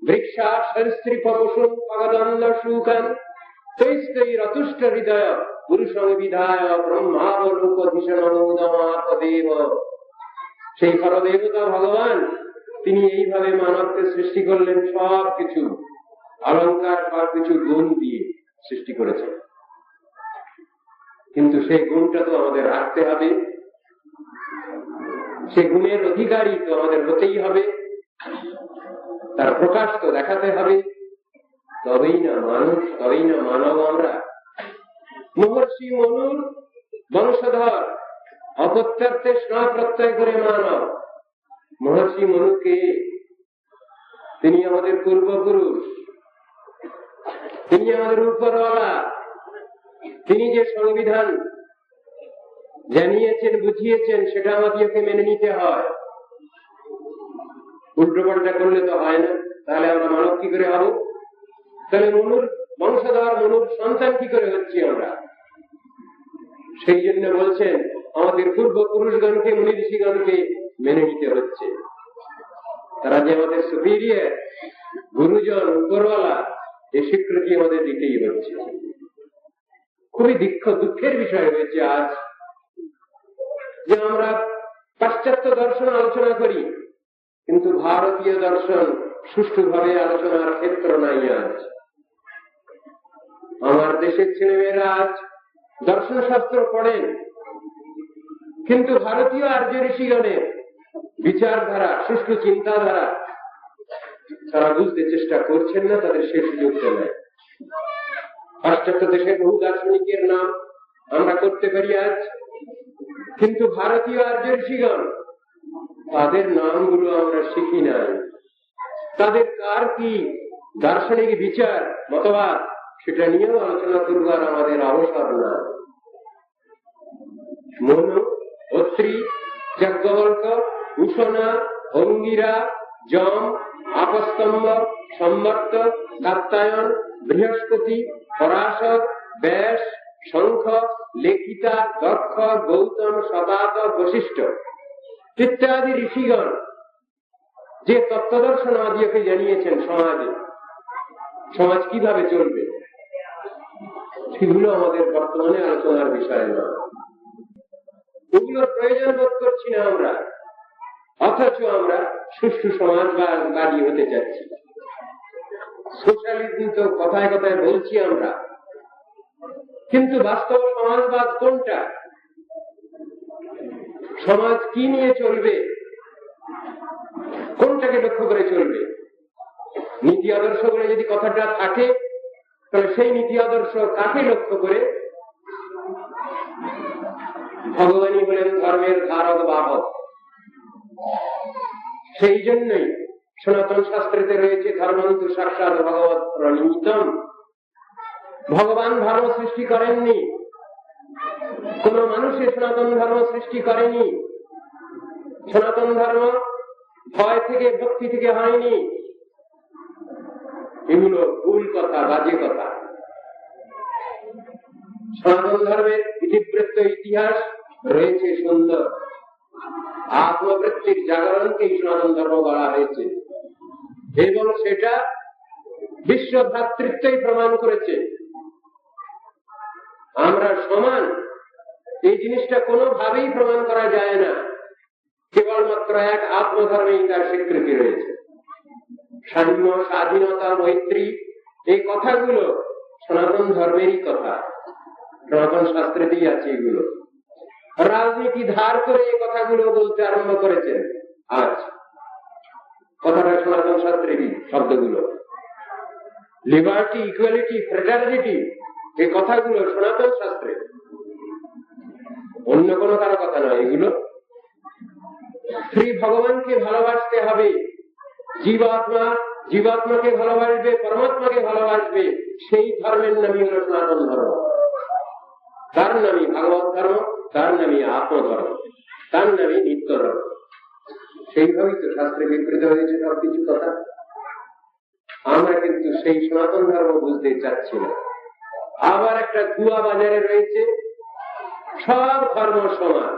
বৃক্ষা সরস্ত্রীপ পশুন পগদন্দ শুকান তৈস্তৈরতুষ্ট হৃদয় পুরুষং বিধায় ব্রহ্মাবলোকধীশনমুদমাপদেব। সেই পরদেবতা ভগবান তিনি এইভাবে মানবকে সৃষ্টি করলেন, সব কিছু অলঙ্কার বা কিছু গুণ দিয়ে সৃষ্টি করেছেন। কিন্তু সেই গুণটা তো আমাদের রাখতে হবে, সে গুণের অধিকারী তো আমাদের হতেই হবে, তার প্রকাশ তো দেখাতে হবে, তবেই না মানুষ, তবেই না মানব আমরা। মহর্ষি মনুর বংশধর, অপত্যার্থে স্নান প্রত্যয় করে মানব। মহর্ষি মনুকে তিনি আমাদের পূর্বপুরুষ, তিনি আমাদের উপরওয়ালা, তিনি যে সংবিধান জানিয়েছেন, বুঝিয়েছেন, সেটা আমাদেরকে মেনে নিতে হয়। উল্টো পাল্টা করলে তো হয় না, তাহলে আমরা মানব কি করে হব? তাহলে মনুর বংশধর, মনুর সন্তান কি করে হচ্ছি আমরা? সেই জন্য বলছেন আমাদের পূর্বপুরুষগণকে, মুনি ঋষিগণকে মেনে নিতে হচ্ছে। তারা যে আমাদের সুপিরিয়র, গুরুজন, উপরওয়ালা, এই স্বীকৃতি আমাদের দিতেই হচ্ছে। খুবই দুঃখের বিষয় হয়েছে আজ যে আমরা পাশ্চাত্য দর্শন আলোচনা করি, কিন্তু ভারতীয় দর্শন সুষ্ঠুভাবে আলোচনার ক্ষেত্র নাই। আজ আমার দেশের ছেলেমেয়েরা আজ দর্শন শাস্ত্র পড়েন, কিন্তু ভারতীয় আর্য ঋষিগণের বিচারধারা, সুষ্ঠু চিন্তাধারা তারা বুঝতে চেষ্টা করছেন না, তাদের সে সুযোগটা নেই। পাশ্চাত্য দেশের বহু দার্শনিকের নাম আমরা করতে পারি আজ, কিন্তু ভারতীয় আর্য ঋষিগণ, তাদের নামগুলো আমরা শিখি নাই। তাদের কার কি দার্শনিক বিচার, মতবাদ, সেটা নিয়েও আলোচনা করবার আমাদের অবসর না। মনু, অত্রি, যাজ্ঞবল্ক্য, উষণা, অঙ্গিরা, যম, আপস্তম্ভ, সম্বর্ত, কাত্যায়ন, বৃহস্পতি, পরাশর, ব্যাস, শঙ্খ, লেখিতা, দক্ষ, গৌতম, শতাত, বশিষ্ঠ ইত্যাদি ঋষিগণ যে তত্ত্বদর্শন আদিকে জানিয়েছেন, সমাজ কিভাবে চলবে, সেগুলো আমাদের বর্তমানে আলোচনার বিষয় নয়, ওগুলোর প্রয়োজন বোধ করছি না আমরা, অথচ আমরা সুষ্ঠু সমাজবাদী হতে চাচ্ছি। সোশ্যালিজম তো কথায় কথায় বলছি আমরা, কিন্তু বাস্তব সমাজবাদ কোনটা? সমাজ কি নিয়ে চলবে, কোনটাকে লক্ষ্য করে চলবে? নীতি আদর্শ বলে যদি কথাটা থাকে, তাহলে সেই নীতি আদর্শ কাকে লক্ষ্য করে? ভগবানই হলেন ধর্মের ধারক বাহক। সেই জন্যই সনাতন শাস্ত্রেতে রয়েছে ধর্মন্তু সাক্ষাৎ ভগবৎ প্রণীতম। ভগবান ধর্ম সৃষ্টি করেননি, কোন মানুষের সনাতন ধর্ম সৃষ্টি করেনি। সনাতন ধর্ম ভয় থেকে ভক্তি থেকে হয়নি। এগুলো ভুল কথা, বাজে কথা। সনাতন ধর্মের ইতিবৃত্ত ইতিহাস রয়েছে সুন্দর। আত্মবৃত্তির জাগরণকেই সনাতন ধর্ম বলা হয়েছে এবং সেটা বিশ্ব ভ্রাতৃত্বই প্রমাণ করেছে। আমরা সমান, এই জিনিসটা কোনোভাবেই প্রমাণ করা যায় না। কেবলমাত্র এক আত্মধর্মেই তার স্বীকৃতি রয়েছে। সাম্য, স্বাধীনতা, মৈত্রী, এই কথাগুলো সনাতন ধর্মেরই কথা, সনাতন শাস্ত্রেতেই আছে এগুলো। রাজনীতি ধার করে এই কথাগুলো বলতে আরম্ভ করেছেন আজ। কথাটা সনাতন শাস্ত্রেরই শব্দগুলো। লিবার্টি, ইকুয়ালিটি, ফ্রেটার্নিটি, এই কথাগুলো সনাতন শাস্ত্রে, অন্য কোনো কারো কথা নয় এগুলো। শ্রী ভগবানকে ভালোবাসতে হবে, জীবাত্মাকে ভালোবাসবে, পরমাত্মাকে ভালোবাসবে। সেই ধর্মের নামই হল সনাতন ধর্ম। তার নামই ভাগবত ধর্ম, তার নামই আত্মধর্ম, তার নামই নিত্য ধর্ম। সেইভাবেই তো শাস্ত্রে বিবৃত হয়েছে সব কিছু কথা। আমরা কিন্তু সেই সনাতন ধর্ম বুঝতে চাচ্ছি না। আবার একটা গুয়া বাজারে রয়েছে, সব ধর্ম সমান।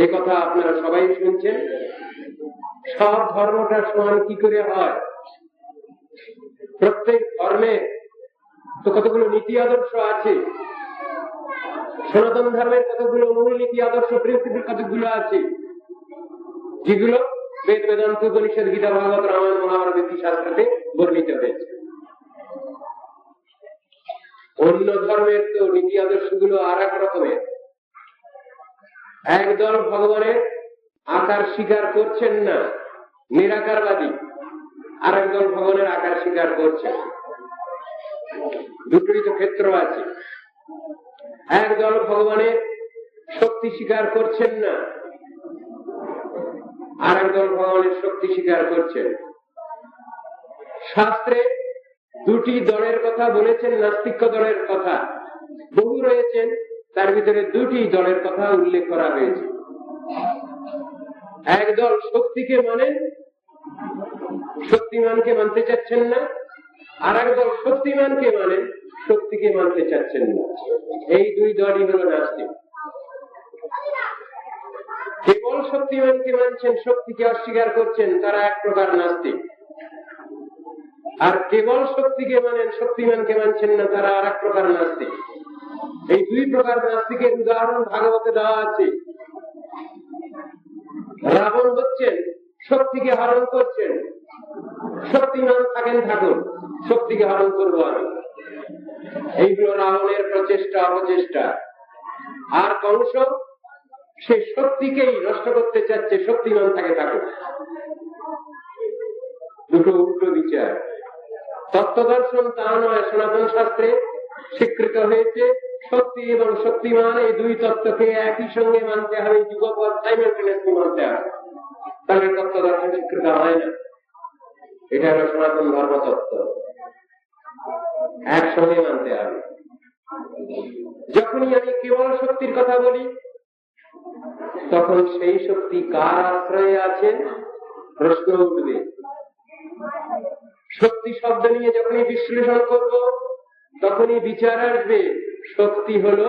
এই কথা আপনারা সবাই শুনছেন। সব ধর্মটা সমান কি করে হয়? প্রত্যেক ধর্মে তো কতগুলো নীতি আদর্শ আছে। সনাতন ধর্মের কতগুলো মূল নীতি আদর্শ, প্রিন্সিপাল কতগুলো আছে, যেগুলো বেদ, বেদান্ত, উপনিষদ, গীতা, ভাগবত, রামায়ণ, মহাভারত ইতিহাসে বর্ণিত হয়েছে। অন্য ধর্মের তো নীতি আদর্শ গুলো আর এক রকমের। একদল ভগবানের আকার স্বীকার করছেন না, নিরাকারবাদী। আর একদল ভগবানের আকার স্বীকার করছেন। দুটোই তো ক্ষেত্র আছে। একদল ভগবানের শক্তি স্বীকার করছেন না, আর একদল ভগবানের শক্তি স্বীকার করছেন। শাস্ত্রে দুটি দলের কথা বলেছেন, নাস্তিক্য দলের কথা বহু রয়েছেন, তার ভিতরে দুটি দলের কথা উল্লেখ করা হয়েছে। একদল শক্তিকে মানেন, শক্তিমানকে মানতে চাচ্ছেন না, আর একদল শক্তিমানকে মানেন, শক্তিকে মানতে চাচ্ছেন না। এই দুই দলই হল নাস্তিক। কেবল শক্তিমানকে মানছেন, শক্তিকে অস্বীকার করছেন, তারা এক প্রকার নাস্তিক। আর কেবল শক্তিকে মানেন, শক্তিমানকে মানছেন না, তারা আর এক প্রকার নাস্তিক। এই দুই প্রকার নাস্তিকের উদাহরণ ভাগবতে দেওয়া আছে। রাবণ হচ্ছেন শক্তিকে হরণ করছেন, শক্তিমান থাকেন থাকুন, শক্তিকে হরণ করবো আমি। এইগুলো রাবণের প্রচেষ্টা, অপচেষ্টা। আর কংস সে শক্তিকেই নষ্ট করতে চাচ্ছে, শক্তিমান থাকে থাকুক। দুটো উল্টো বিচার। তত্ত্বদর্শন তা নয়, সনাতন শাস্ত্রে স্বীকৃত হয়েছে শক্তি এবং শক্তিমান এই দুই তত্ত্বকে একই সঙ্গে মানতে হবে, যুগপৎ সাইমালটেনিয়াসলি মানতে হবে। তাহলে তত্ত্বদর্শন স্বীকৃত হয় না। এটা হলো সনাতন ধর্ম তত্ত্ব, একসঙ্গে মানতে হবে। যখনই আমি কেবল শক্তির কথা বলি, তখন সেই শক্তি কার আশ্রয়ে আছে প্রশ্ন উঠবে। শক্তি শব্দ নিয়ে যখনই বিশ্লেষণ করব, তখনই বিচার আসবে শক্তি হলো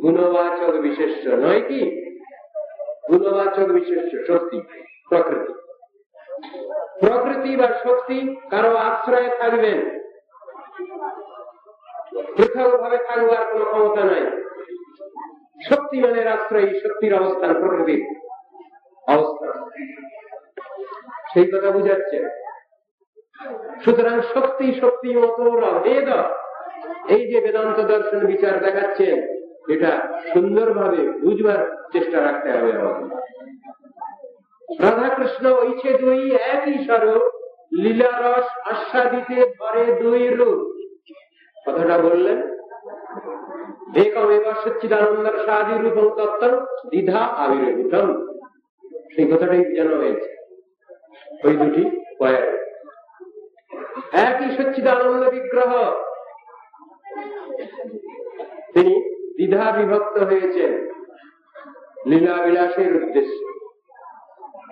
গুণবাচক বিশেষ্য, নয় কি? গুণবাচক বিশেষ্য শক্তি, প্রকৃতি। প্রকৃতি বা শক্তি কারো আশ্রয়ে থাকবেন, পৃথক ভাবে থাকবার কোন ক্ষমতা নাই। শক্তিমানের আশ্রয়ী, শক্তির অবস্থান প্রকৃতির অবস্থান, সেই কথা বুঝাচ্ছে। সুতরাং শক্তি শক্তি মতো ভেদ, এই যে বেদান্ত দর্শন বিচার দেখাচ্ছেন, এটা সুন্দরভাবে বুঝবার চেষ্টা রাখতে হবে আমাদের। রাধা কৃষ্ণ হইছে দুই একই স্বরূপ, লীলারস আস্বাদিতে ধরে দুই রূপ। কথাটা বললেন, একমেব সচ্চিদানন্দ সাদি রূপম তত্ত্ব দ্বিধা আবির্ভূতম। সেই কথাটাই যেন হয়েছে ওই দুটি পয়েন্ট। একই সচ্চিদানন্দ বিগ্রহ, তিনি দ্বিধা বিভক্ত হয়েছেন লীলা বিলাসের উদ্দেশ্যে,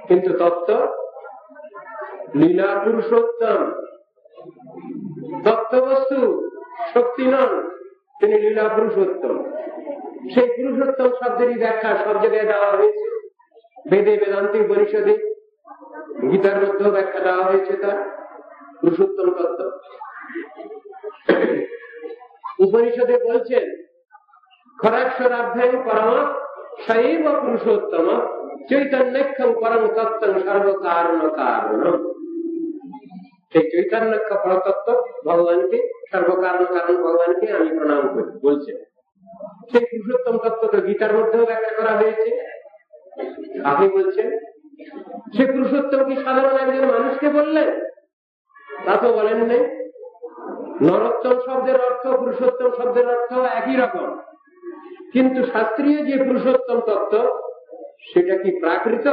কিন্তু তত্ত্ব লীলা পুরুষোত্তম। তত্ত্ববস্তু শক্তি নন, তিনি লীলা পুরুষোত্তম। সেই পুরুষোত্তম শব্দেরই ব্যাখ্যা সব জায়গায় দেওয়া হয়েছে, বেদে, বেদান্তে, উপনিষদে, গীতার মধ্যেও ব্যাখ্যা দেওয়া হয়েছে তার পুরুষোত্তম তত্ত্ব। উপনিষদে বলছেন খরাক্ষরাভ্যাং পরম শৈব পুরুষোত্তম চৈতন্যক্ষম পরম তত্ত্বং সর্বকারণ কারণম। সেই চৈতন্যক্ষ পরতত্ত্ব ভগবানকে, সর্বকারণ কারণ ভগবানকে আমি প্রণাম করি বলছেন। সেই পুরুষোত্তম তত্ত্ব তো গীতার মধ্যেও ব্যাখ্যা করা হয়েছে। আপনি বলছেন সে পুরুষোত্তম কি সাধারণ একজন মানুষকে বললেন? তা তো বলেন নেই। নরোত্তম শব্দের অর্থ, পুরুষোত্তম শব্দের অর্থ একই রকম, কিন্তু শাস্ত্রীয় যে পুরুষোত্তম তত্ত্ব সেটা কি প্রাকৃত?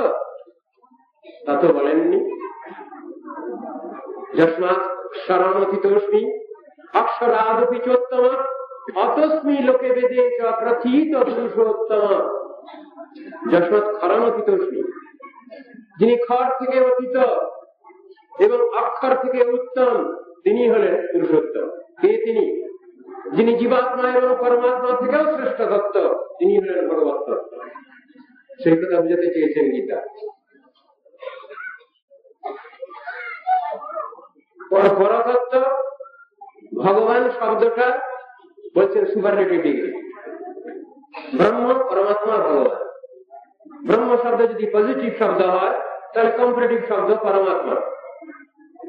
তা তো বলেননি। যস্মাৎ শরণতিতোস্মি অক্ষরাদপি চোত্তম অতস্মি লোকে বেদে চ প্রথিত পুরুষোত্তম। যস্মাৎ খরণতিতোস্মি, যিনি খর থেকে অতীত এবং অক্ষর থেকে উত্তম, তিনি হলেন পুরুষোত্তম। কে তিনি? যিনি জীবাত্মা এবং পরমাত্মা থেকেও শ্রেষ্ঠ তত্ত্ব, তিনি হলেন ভগবত তত্ত্ব। সেই কথা বুঝাতে চেয়েছেন গীতা। পরতত্ত্ব, ভগবান শব্দটা বলছেন সুপারলেটিভ ডিগ্রি। ব্রহ্ম, পরমাত্মা, ভগবান। ব্রহ্ম শব্দ যদি পজিটিভ শব্দ হয় তাহলে কম্পারেটিভ শব্দ পরমাত্মা,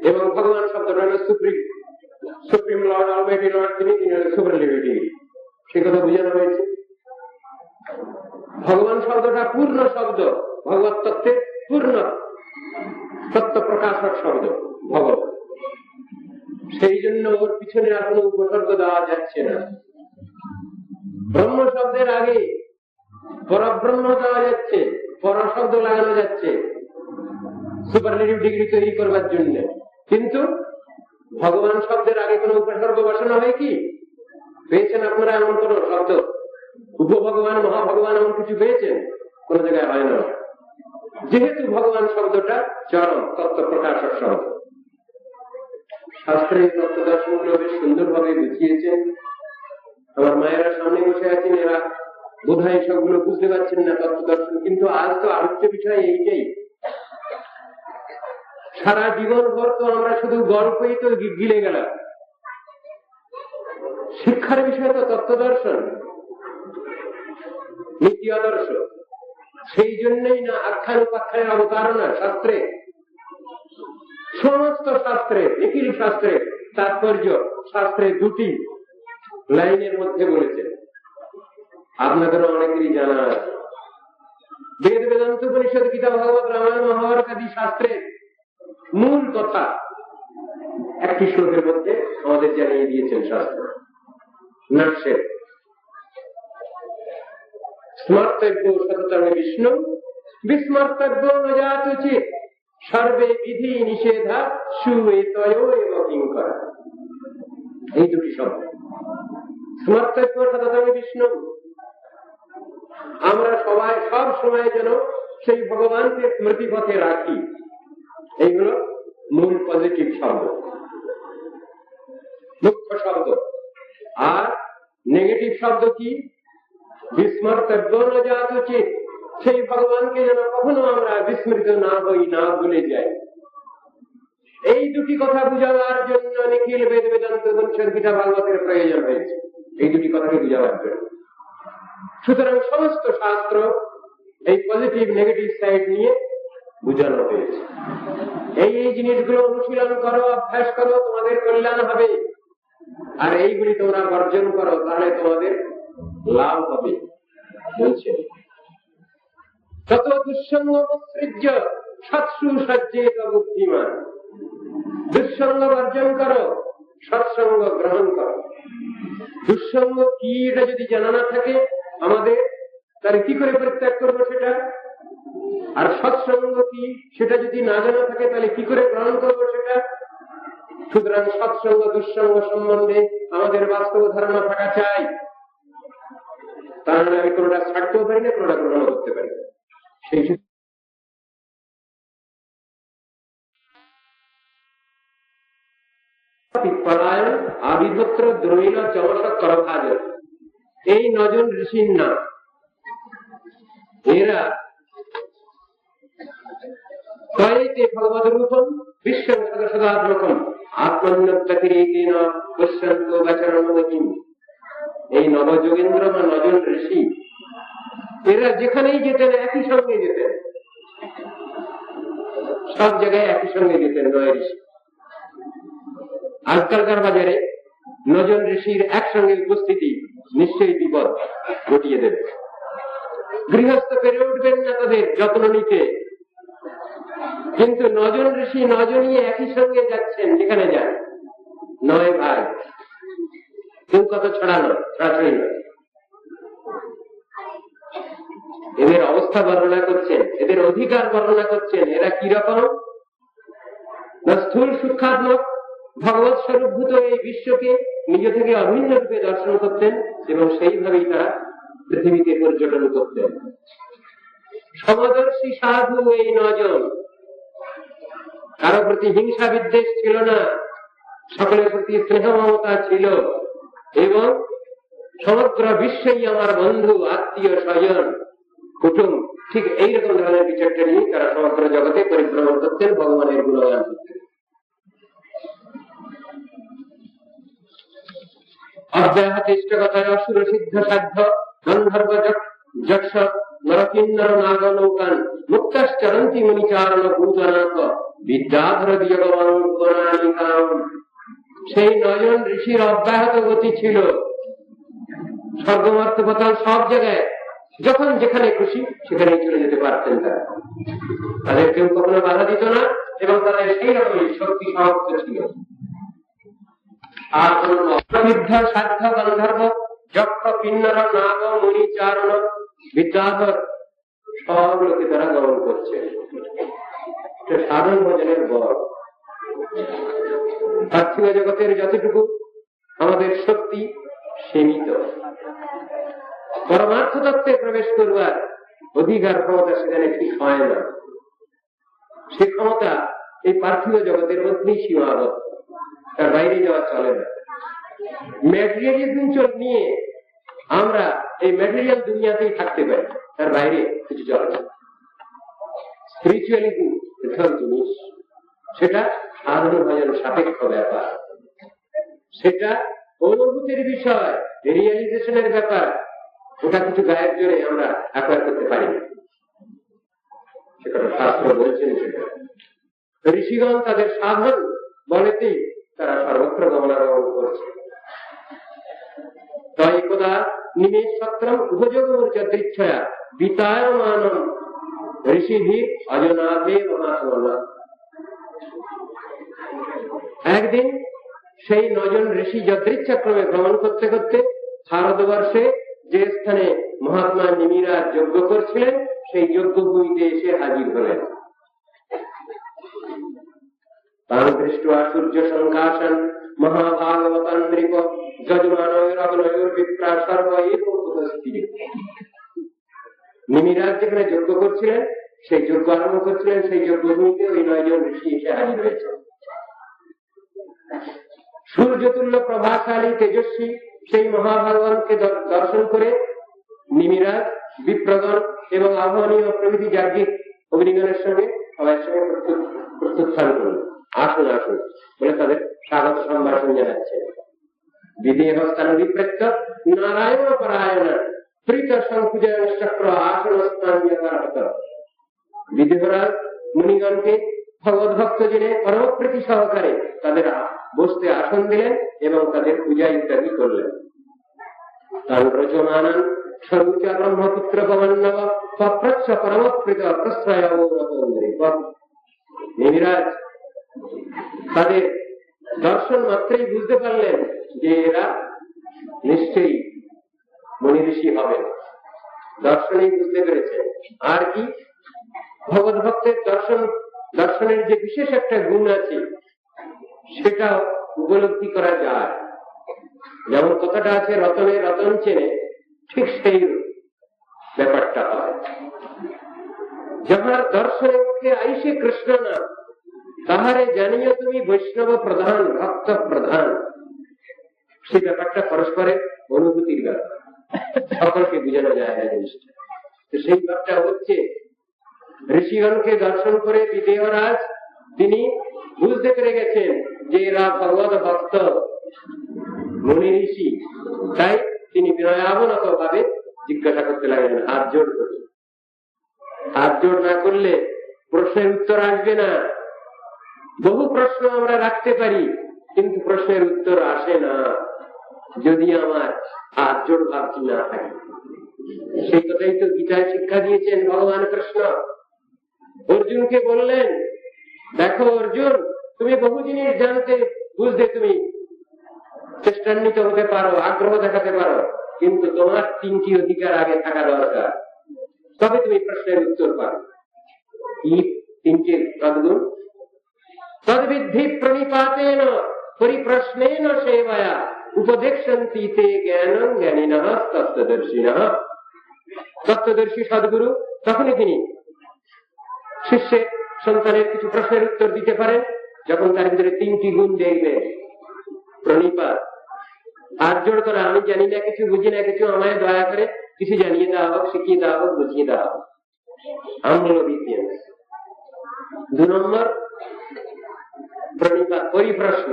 এবং ভগবান শব্দটা হল সুপ্রিম লর্ড, অলমাইটি লর্ড, তিনি সুপারলেটিভ ডিগ্রি। সেই কথা বোঝানো হয়েছে। ভগবান শব্দটা পূর্ণ শব্দ, ভগবত তত্ত্বের পূর্ণ তত্ত্ব প্রকাশক শব্দ ভগবান। সেই জন্য ওর পিছনে আর কোনো উপসর্গ দেওয়া যাচ্ছে না। ব্রহ্ম শব্দের আগে পরব্রহ্ম দেওয়া যাচ্ছে, পর শব্দ লাগানো যাচ্ছে সুপারলেটিভ ডিগ্রি তৈরি করবার জন্য। কিন্তু ভগবান শব্দের আগে কোনো উপসর্গ বসানো হয় কি? পেয়েছেন আপনারা এমন কোন শব্দ? উপভগবান, মহাভগবান এমন কিছু পেয়েছেন? কোন জায়গায় হয় না। যেহেতু ভগবান শব্দটা চরম তত্ত্ব প্রকাশক শব্দ। শাস্ত্রের তত্ত্ব দর্শনগুলো বেশ সুন্দরভাবে বুঝিয়েছেন। আমার মায়েরা সামনে বসে আছেন, এরা বোধহয় সবগুলো বুঝতে পারছেন না তত্ত্ব দর্শন, কিন্তু আজ তো আলোচ্য বিষয় এইটাই। সারা জীবন ভর তো আমরা শুধু গল্পই তো গিলে গেলাম। শিক্ষার বিষয় তো তত্ত্ব দর্শন, নীতি আদর্শ। সেই জন্যই না আখ্যান উপাখ্যানের অবতারণা শাস্ত্রে, সমস্ত শাস্ত্রে, নিখিল শাস্ত্রে তাৎপর্য শাস্ত্রে দুটি লাইনের মধ্যে বলেছেন। আপনাদেরও অনেকেরই জানা আছে। বেদ, বেদান্ত, উপনিষদ, গীতা, ভাগবত, রামায়ণ, মহাভারত আদি শাস্ত্রের মূল কথা একটি শ্লোকের মধ্যে আমাদের জানিয়ে দিয়েছেন শাস্ত্র। নাট্যে স্মর্তব্য সততমে বিষ্ণু বিস্মর্তব্য নজাত উচিত সর্বে বিধি নিষেধা সুয়েতয় এবং কিঙ্করা। এই দুটি শব্দ, স্মর্তব্য সততমে বিষ্ণু। আমরা সবাই সব সময় যেন সেই ভগবানকে স্মৃতি পথে রাখি। এইগুলো মূল পজিটিভ শব্দ, মুখ্য শব্দ। আর নেগেটিভ শব্দ কি? বিস্মর্তব্য নজাত উচিত। সেই ভগবানকে যেন কখনো আমরা বিস্মৃত না হই, না ভুলে যাই। এই দুটি কথা বুঝাবার জন্য নিখিল বেদ বেদান্ত উপনিষদ গীতা ভাগবতের প্রয়োজন হয়েছে, এই দুটি কথাকে বুঝাবার জন্য। সুতরাং সমস্ত শাস্ত্র এই পজিটিভ নেগেটিভ সাইড নিয়ে বুঝানো হয়েছে। এই জিনিসগুলো অনুশীলন করো, অভ্যাস করো, তোমাদের কল্যাণ হবে। আর এইগুলি তোমরা বর্জন করো, তাহলে তোমাদের লাভ হবে বলছে। তত দুঃসঙ্গ সৃজ্য সৎসু সজ্জেত বুদ্ধিমান। দুঃসঙ্গ বর্জন করো, সৎসঙ্গ গ্রহণ করো। দুঃসঙ্গ কি এটা যদি জানা না থাকে আমাদের, তাহলে কি করে পরিত্যাগ করবো সেটা? আর সৎসঙ্গ কি সেটা যদি না জানা থাকে তাহলে কি করে গ্রহণ করবো সেটা? সুতরাং সৎসঙ্গ দুঃসঙ্গ সম্বন্ধে আমাদের বাস্তব ধারণা থাকা চাই, তাহলে আমি কোনোটা ছাড়তেও পারি না, কোনোটা গ্রহণ করতে পারি না। সেই আবিভত্র দ্রৈল চমস করভাজ, এই নজন ঋষির নাম। এরা তয়েতে ভগবদ রূপম বিশ্বং সদাত্মকম আত্মন্যতিরেকেন পশ্যন্ত বচনমহিম। এই নবযোগেন্দ্র বা নজন ঋষি এরা যেখানেই যেতেন একই সঙ্গে যেতেন, সব জায়গায় একই সঙ্গে যেতেন নয় ঋষি। আজকালকার বাজারে নজন ঋষির একসঙ্গে উপস্থিতি নিশ্চয়ই বিপদ ঘটিয়ে দেবে। গৃহস্থ পেরে উঠবেন না তাদের যত্ন নিতে, কিন্তু নজন ঋষি নজনই একই সঙ্গে যাচ্ছেন যেখানে যান, নয় ভাই, কেউ কত ছড়ানো ছড়াছড়ি নয়। এদের অবস্থা বর্ণনা করছেন, এদের অধিকার বর্ণনা করছেন। এরা কিরকম? স্থূল সূক্ষ্মাত্মক ভগবৎ স্বরূপভূত এই বিশ্বকে নিজ থেকে অভিন্ন রূপে দর্শন করতেন এবং সেইভাবেই তারা পৃথিবীকে পর্যটন করতেন। সমদর্শী সাধু এই নজন, কারো প্রতি হিংসা বিদ্বেষ ছিল না, সকলের প্রতি স্নেহ মমতা ছিল এবং সমগ্র বিশ্বই আমার বন্ধু, আত্মীয়, স্বজন, কুটুম, ঠিক এইরকম ধরনের বিচারটা নিয়ে তারা সমগ্র জগতে পরিভ্রমণ করতেন, ভগবানের গুণগান করতেন। অব্যাহতিষ্ঠকতায় অসুর সিদ্ধ সাধ্য গন্ধর্ব যক্ষ নরকিন্নর নাগনৌকান মুক্তাশ্চরন্তি মুনিচারণ ভূতনাথ বিদ্যাধর বিয়োগমানিকাম। সেই নয়ন ঋষির অব্যাহত গতি ছিল, স্বর্গমর্ত পাতাল সব জায়গায় যখন যেখানে খুশি সেখানে চলে যেতে পারতেন তারা। তাদের কেউ কখনো বাধা দিত না এবং তাদের সেই রকমই শক্তি সামর্থ্য ছিল। আর কোন অপ্রবিদ্ধ সাধ্য গন্ধর্ব যক্ষ কিন্নর নাগ মুনি চারণ বিদ্যাধর সব লোকে তারা গ্রহণ করছে। সাধন ভজনের বল। পার্থিব জগতের যতটুকু আমাদের শক্তি সীমিত, পরমার্থ তত্ত্বে প্রবেশ করবার অধিকার ক্ষমতা সেখানে ঠিক হয় না। সে ক্ষমতা এই পার্থিব জগতের মধ্যেই সীমাবদ্ধ, তার বাইরে যাওয়া চলে না। ম্যাটেরিয়ালিজম নিয়ে আমরা এই ম্যাটেরিয়াল দুনিয়াতেই থাকতে পারি, তার বাইরে কিছু চলে না। স্পিরিচুয়ালিটি পৃথক জিনিস, সেটা সাধন ভজন সাপেক্ষ ব্যাপার, সেটা অনুভূতির বিষয়, রিয়েলাইজেশনের ব্যাপার। ওটা কিছু গায়ের জোরে আমরা অ্যাকোয়ার করতে পারি না, সেটা শাস্ত্র বলছেন। সেটা ঋষিগণ তাদের সাধন বলেতেই তারা সর্বত্র গমনাগমন করছে। তাই একদা নিমেষ সত্রম উপযোগমূর্যদৃচ্ছয়া বিতায়মানম ঋষিভির অজনাথে মহাত্মনা। একদিন সেই নজন ঋষি যদৃচ্ছাক্রমে ভ্রমণ করতে করতে ভারতবর্ষে যে স্থানে মহাত্মা নিমিরাজ যজ্ঞ করছিলেন সেই যজ্ঞ ভূমিতে এসে হাজির হলেন। তার দৃষ্টা সূর্য সংঘাসন মহাভাগবতান নৃপ যজমানয়র বিপ্রা সর্বৈব উপস্থিত। নিমিরাজ যেখানে যজ্ঞ করছিলেন, সেই যজ্ঞ আরম্ভ করছিলেন, সেই যজ্ঞ ভূমিতে ওই 9 জন ঋষি এসে হাজির হয়েছে। সূর্যতুল্য প্রভাশালী তেজস্বী সেই মহাভগবানকে দর্শন করে নিমিরাজ, বিপ্রগণ এবং আহ্বানীয় প্রভৃতি যাজ্ঞিক অগ্নিগণের সঙ্গে সবাই সঙ্গে প্রত্যুত্থান করল। আসুন আসুন বলে তাদের স্বাগত সম্ভাষণ জানাচ্ছেন। বিদেহস্থান বিপ্রেত্য নারায়ণ পরায়ণ প্রীত সংকুজয় চক্র আসন স্থান। বিদেহরাজ মুনিগণকে ভগবত ভক্ত জেনে পরমপ্রীতি সহকারে তাদের বসতে আসন দিলেন এবং তাদের পূজা ইত্যাদি করলেন। তান রচমানন সর্বোচ্চ ব্রহ্মপুত্র পবন্নব পপ্রচ্ছ পরমপ্রীত প্রশ্রয় নিবিরাজ তাদের দর্শন মাত্রই বুঝতে পারলেন যে এরা নিশ্চয়ই মুনি ঋষি হবে। দর্শনেই বুঝতে পেরেছেন। আর কি ভগবত ভক্তের দর্শনের যে বিশেষ একটা গুণ আছে সেটা উপলব্ধি করা যায়। যেমন কথাটা আছে রতনে রতন চেনে, ঠিক সেই ব্যাপারটা হয়। যাহার দর্শনে মুখে আইসে কৃষ্ণ নাম তাহারে জানিও তুমি বৈষ্ণব প্রধান ভক্ত প্রধান। সেই ব্যাপারটা পরস্পরের অনুভূতির ব্যাপার, সকলকে বোঝানো যায় না জিনিসটা। তো সেই ব্যাপারটা হচ্ছে ঋষিগণকে দর্শন করে বিদেহরাজ তিনি বুঝতে পেরে গেছেন যে এরা ভগবত ভক্ত মুনি ঋষি। তাই তিনি বিনয়াবনত ভাবে জিজ্ঞাসা করতে লাগলেন, হাত জোড় করে। হাত জোড় না করলে প্রশ্নের উত্তর আসবে না। বহু প্রশ্ন আমরা রাখতে পারি কিন্তু প্রশ্নের উত্তর আসে না যদি আমার হাত জোড় ভাবছি না থাকে। সেই কথাই তো গীতায় শিক্ষা দিয়েছেন ভগবান কৃষ্ণ। অর্জুনকে বললেন, দেখো অর্জুন, তুমি বহু জিনিস জানতে বুঝতে তুমি চেষ্টান্বিত হতে পারো, আগ্রহ দেখাতে পারো, কিন্তু তোমার তিনটি অধিকার আগে থাকা দরকার, তবে তুমি প্রশ্নের উত্তর পাবে। কি তিনটি সদ্গুণ? তদ্বিদ্ধি প্রণিপাতেন পরিপ্রশ্নেন সেবায়া উপদেশন্তি তে জ্ঞানং জ্ঞানিনঃ তত্ত্বদর্শিনঃ। তত্ত্বদর্শী সদ্গুরু তখনই তিনি শিষ্যের সন্তানের কিছু প্রশ্নের উত্তর দিতে পারেন যখন তার ভিতরে তিনটি গুণ দেখবেন। প্রণিপাত, হাত জোড় করা, আমি জানি না কিছু, বুঝি না কিছু, আমায় দয়া করে কিছু জানিয়ে দেওয়া হোক, শিখিয়ে দেওয়া হোক, বুঝিয়ে দেওয়া হোক। হাম্বল ওবিডিয়েন্স। 2 নম্বর প্রণিপাত, পরিপ্রশ্ন,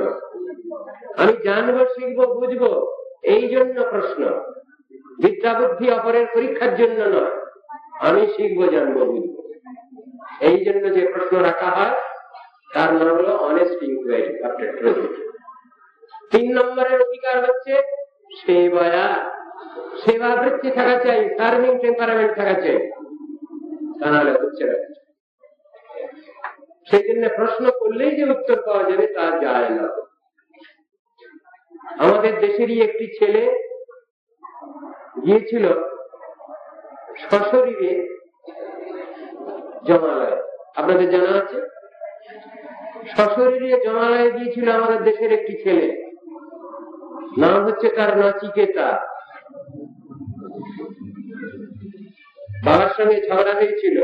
আমি জানবো, শিখবো, বুঝবো, এই জন্য প্রশ্ন। বিদ্যা বুদ্ধি অপরের পরীক্ষার জন্য নয়, আমি শিখবো, জানবো, বুঝবো, এই জন্য যে প্রশ্ন রাখা হয় তার নাম হলো অনেস্ট ইনকোয়ারি, আফটার ট্রুথ। 3 নম্বরের অধিকার হচ্ছে সেবায়া, সেবা বৃত্তি থাকা চাই, সার্ভিং টেম্পারামেন্ট থাকা চাই, তা নাহলে হচ্ছে না। সেই জন্য প্রশ্ন করলেই যে উত্তর পাওয়া যাবে তা যায় না। আমাদের দেশেরই একটি ছেলে গিয়েছিল সশরীরে জমালয়, আপনাদের জানা আছে? সশরীরে জমালয়ে গিয়েছিল আমাদের দেশের একটি ছেলে, নাম হচ্ছে তার নাচিকেতা। বাবার সঙ্গে ঝগড়া হয়েছিল,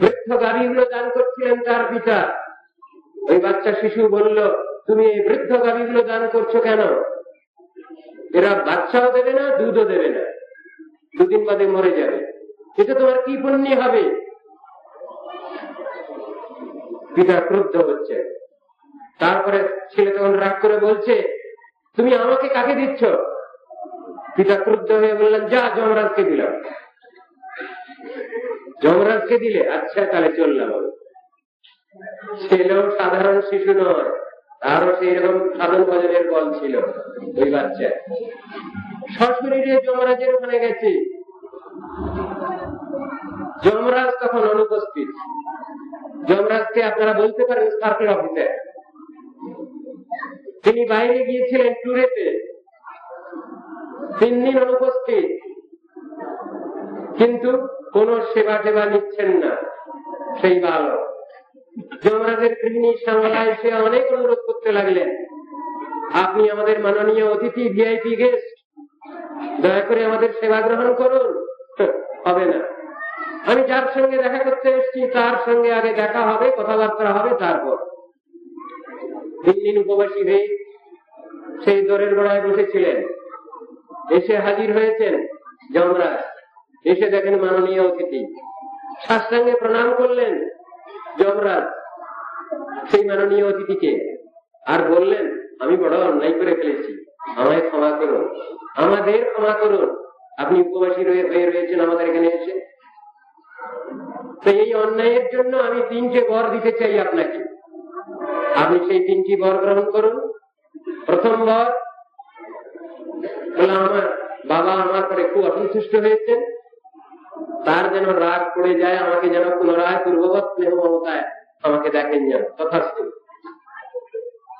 বৃদ্ধ গাভীগুলো দান করছিলেন তার পিতা। ওই বাচ্চা শিশু বলল, তুমি এই বৃদ্ধ গাভীগুলো দান করছো কেন? এরা বাচ্চাও দেবে না, দুধও দেবে না, 2 দিন বাদে মরে যাবে, এটা তোমার কি পুণ্য হবে? পিতা ক্রুদ্ধ হচ্ছে। তারপরে ছেলে তখন রাগ করে বলছে, তুমি আমাকে কাকে দিচ্ছ? পিতা ক্রুদ্ধ হয়ে বললেন, যা যমরাজকে দিলাম। যমরাজকে দিলে? আচ্ছা তাহলে চললাম। ছেলেও সাধারণ শিশু নয়, তারও সেই রকম সাধন ভজনের বল ছিল। ওই বাচ্চা সশরীরে যমরাজের ওখানে গেছে, যমরাজ তখন অনুপস্থিত। যমরাজকে আপনারা বলতে পারেন সার্কেল অফিসার। তিনি বাইরে গিয়েছিলেন ট্যুরেতে, 3 দিন অনুপস্থিত, কিন্তু কোন সেবা টেবা নিচ্ছেন না সেই বালক। যমরাজের গৃহিণী সামলা এসে অনেক অনুরোধ করতে লাগলেন, আপনি আমাদের মাননীয় অতিথি, ভিআইপি গেস্ট, দয়া করে আমাদের সেবা গ্রহণ করুন। হবে না, আমি যার সঙ্গে দেখা করতে এসেছি তার সঙ্গে আগে দেখা হবে, কথাবার্তা হবে, তারপর। 3 দিন উপবাসী হয়ে সেই দরের গোড়ায় বসেছিলেন। এসে হাজির হয়েছেন যমরাজ, এসে দেখেন মাননীয় অতিথি, সাষ্টাঙ্গে প্রণাম করলেন। যমরাজ সেই মাননীয় অতিথিকে, আর বললেন, আমি বড় অন্যায় করে ফেলেছি, আমায় ক্ষমা করুন, আমাদের ক্ষমা করুন, আপনি উপবাসী হয়ে রয়েছেন আমাদের এখানে এসে। তো এই অন্যায়ের জন্য আমি 3টে বর দিতে চাই আপনাকে, আপনি সেই 3টি বর গ্রহণ করুন। প্রথম বর, আমার বাবা আমার পরে খুব অসন্তুষ্ট হয়েছেন, তার যেন রাগ পড়ে যায়, আমাকে যেন পুনরায় পূর্ববৎ স্নেহ মমতায় আমাকে দেখেন যেন, তথাস্তু।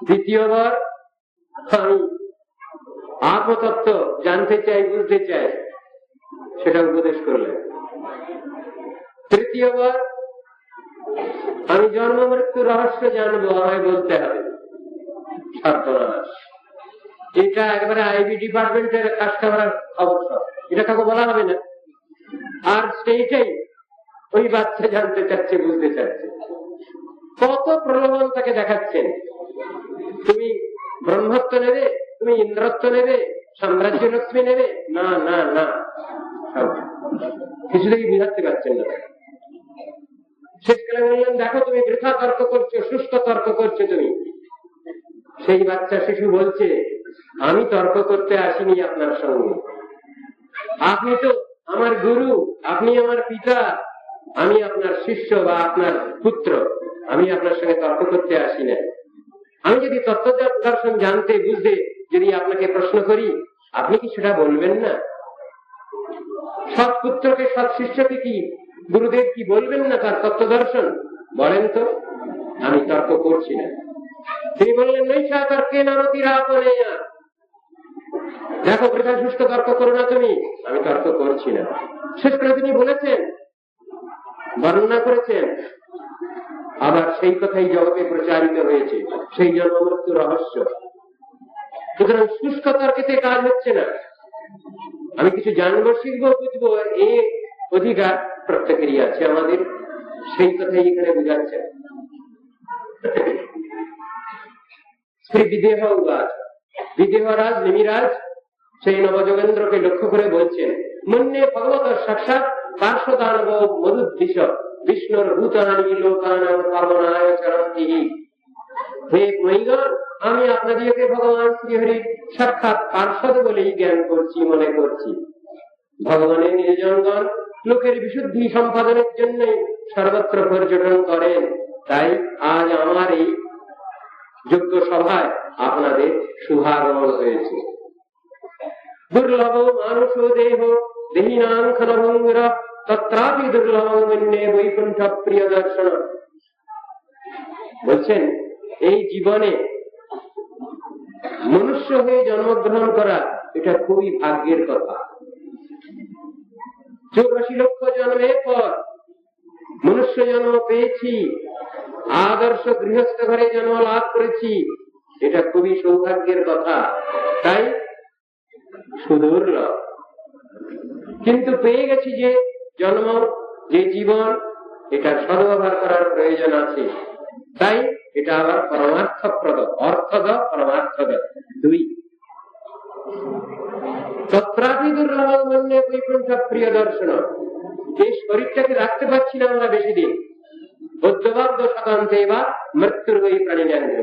দ্বিতীয় বর, আমি আত্মতত্ত্ব জানতে চাই, বুঝতে চাই, সেটা উপদেশ করলেন। তৃতীয় বর, আমি জন্ম মৃত্যু রহস্য জানবো, আমায় বলতে হবে। সর্বনাশ, এটা একবারে আইবি ডিপার্টমেন্টের কাজ করার অবসর, এটা কাউকে বলা হবে না। আর সেইটাই ওই বাচ্চা জানতে চাচ্ছে, বুঝতে চাচ্ছে। কত প্রলোভন তাকে দেখাচ্ছেন, তুমি ব্রহ্মত্ব নেবে, তুমি ইন্দ্রত্ব নেবে, সাম্রাজ্য লক্ষ্মী নেবে, না না না, কিছুতেই বুঝাতে পারছেন না। শেষকালে বললেন, দেখো তুমি বৃথা তর্ক করছো, শুষ্ক তর্ক করছো তুমি। সেই বাচ্চা শিশু বলছে, আমি তর্ক করতে আসিনি আপনার সঙ্গে, আপনি তো আমার গুরু, আপনি আমার পিতা, আমি আপনার শিষ্য বা আপনার পুত্র, আমি আপনার সঙ্গে তর্ক করতে আসি না। আমি যদি তত্ত্ব দর্শন জানতে বুঝতে যদি আপনাকে প্রশ্ন করি, আপনি কি সেটা বলবেন না? সৎ পুত্রকে, সৎ শিষ্যকে কি গুরুদেব কি বলবেন না তার তত্ত্ব দর্শন? বলেন তো, আমি তর্ক করছি না। তিনি বললেন, নৈশা তর্কে নারতিরাপনে, দেখো বৃথা সুস্থ তর্ক করো না তুমি, আমি তর্ক করছি না। শেষ করে তিনি বলেছেন, বর্ণনা করেছেন, আবার সেই কথাই জগতে প্রচারিত হয়েছে, সেই জন্ম মৃত্যু রহস্য। সুতরাং শুষ্ক তর্কেতে কাজ হচ্ছে না, আমি কিছু জানবো, শিখবো, বুঝবো, এই অধিকার প্রত্যেকেরই আছে আমাদের, সেই কথাই এখানে বুঝাচ্ছেন। শ্রী বিদেহ উবাচ, বিদেহরাজ নিমিরাজ সেই নবযোগেন্দ্রকে লক্ষ্য করে বলছেন, মন্যে ভগবত সাক্ষাৎ পার্শ্বদানব মধুদ্দিশ বিষ্ণুর ভূতানি লোকানাং পাবনায় চরন্তি। হে মহিগণ, আমি আপনাদেরকে ভগবান শ্রীহরির সাক্ষাৎ পার্শ্বদ বলেই জ্ঞান করছি, মনে করছি। ভগবানের নির্জনগণ লোকের বিশুদ্ধি সম্পাদনের জন্য সর্বত্র পর্যটন করেন, তাই আজ আমার এই যোগ্য সভায় আপনাদের শুভাগমন হয়েছে। দুর্লভ মানুষ দেহ দেহিনাং খনভঙ্গুর তত্রাপি দুর্লভ মন্যে বৈকুণ্ঠ প্রিয় দর্শন। বলছেন, এই জীবনে মনুষ্য হয়ে জন্মগ্রহণ করা এটা খুবই ভাগ্যের কথা। 84 লক্ষ জন্মের পর মনুষ্য জন্ম পেয়েছি, আদর্শ গৃহস্থ ঘরে জন্ম লাভ করেছি, এটা খুবই সৌভাগ্যের কথা, তাই সুদুর্লভ। কিন্তু পেয়ে গেছি যে জন্ম, যে জীবন, এটা সদ্ব্যবহার করার প্রয়োজন আছে, তাই এটা আবার পরমার্থপ্রদ, অর্থদ পরমার্থদ দুই। তত্রাপি দুর্লভ মন্যে বৈকুণ্ঠ প্রিয় দর্শন। এই শরীরটাকে রাখতে পারছি না আমরা বেশি দিন, বৌদ্ধবাদ্য শতান্তে বা মৃত্যুর বই প্রাণীজ্ঞ।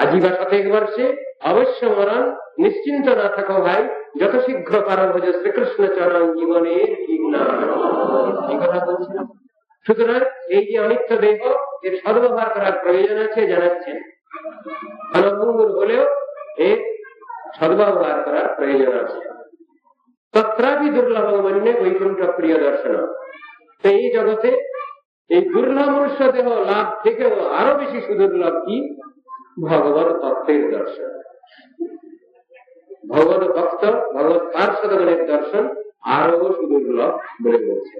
আজীবা 100 বর্ষে অবশ্য মরণ, নিশ্চিন্ত না থাকো ভাই, যত শীঘ্র পার ভোজ শ্রীকৃষ্ণ চরণ জীবনের এই কথা বলছিলাম। সুতরাং এই যে অনিত্য দেহ, এর সদ্ব্যবহার করার প্রয়োজন আছে জানাচ্ছেন। ক্ষণভঙ্গুর হলেও এর সদ্ব্যবহার করার প্রয়োজন আছে। তত্রাপি দুর্লভ মন্যে বৈকুণ্ঠ প্রিয় দর্শন। তো এই জগতে এই দুর্লভ মনুষ্য দেহ লাভ থেকেও আরো বেশি সুদুর্লভ কি? ভগবত তত্ত্বের দর্শন, ভগবত ভক্ত, ভগবত পার্শ্বদগণের দর্শন আরো সুদুর্লভ বলে বলছে।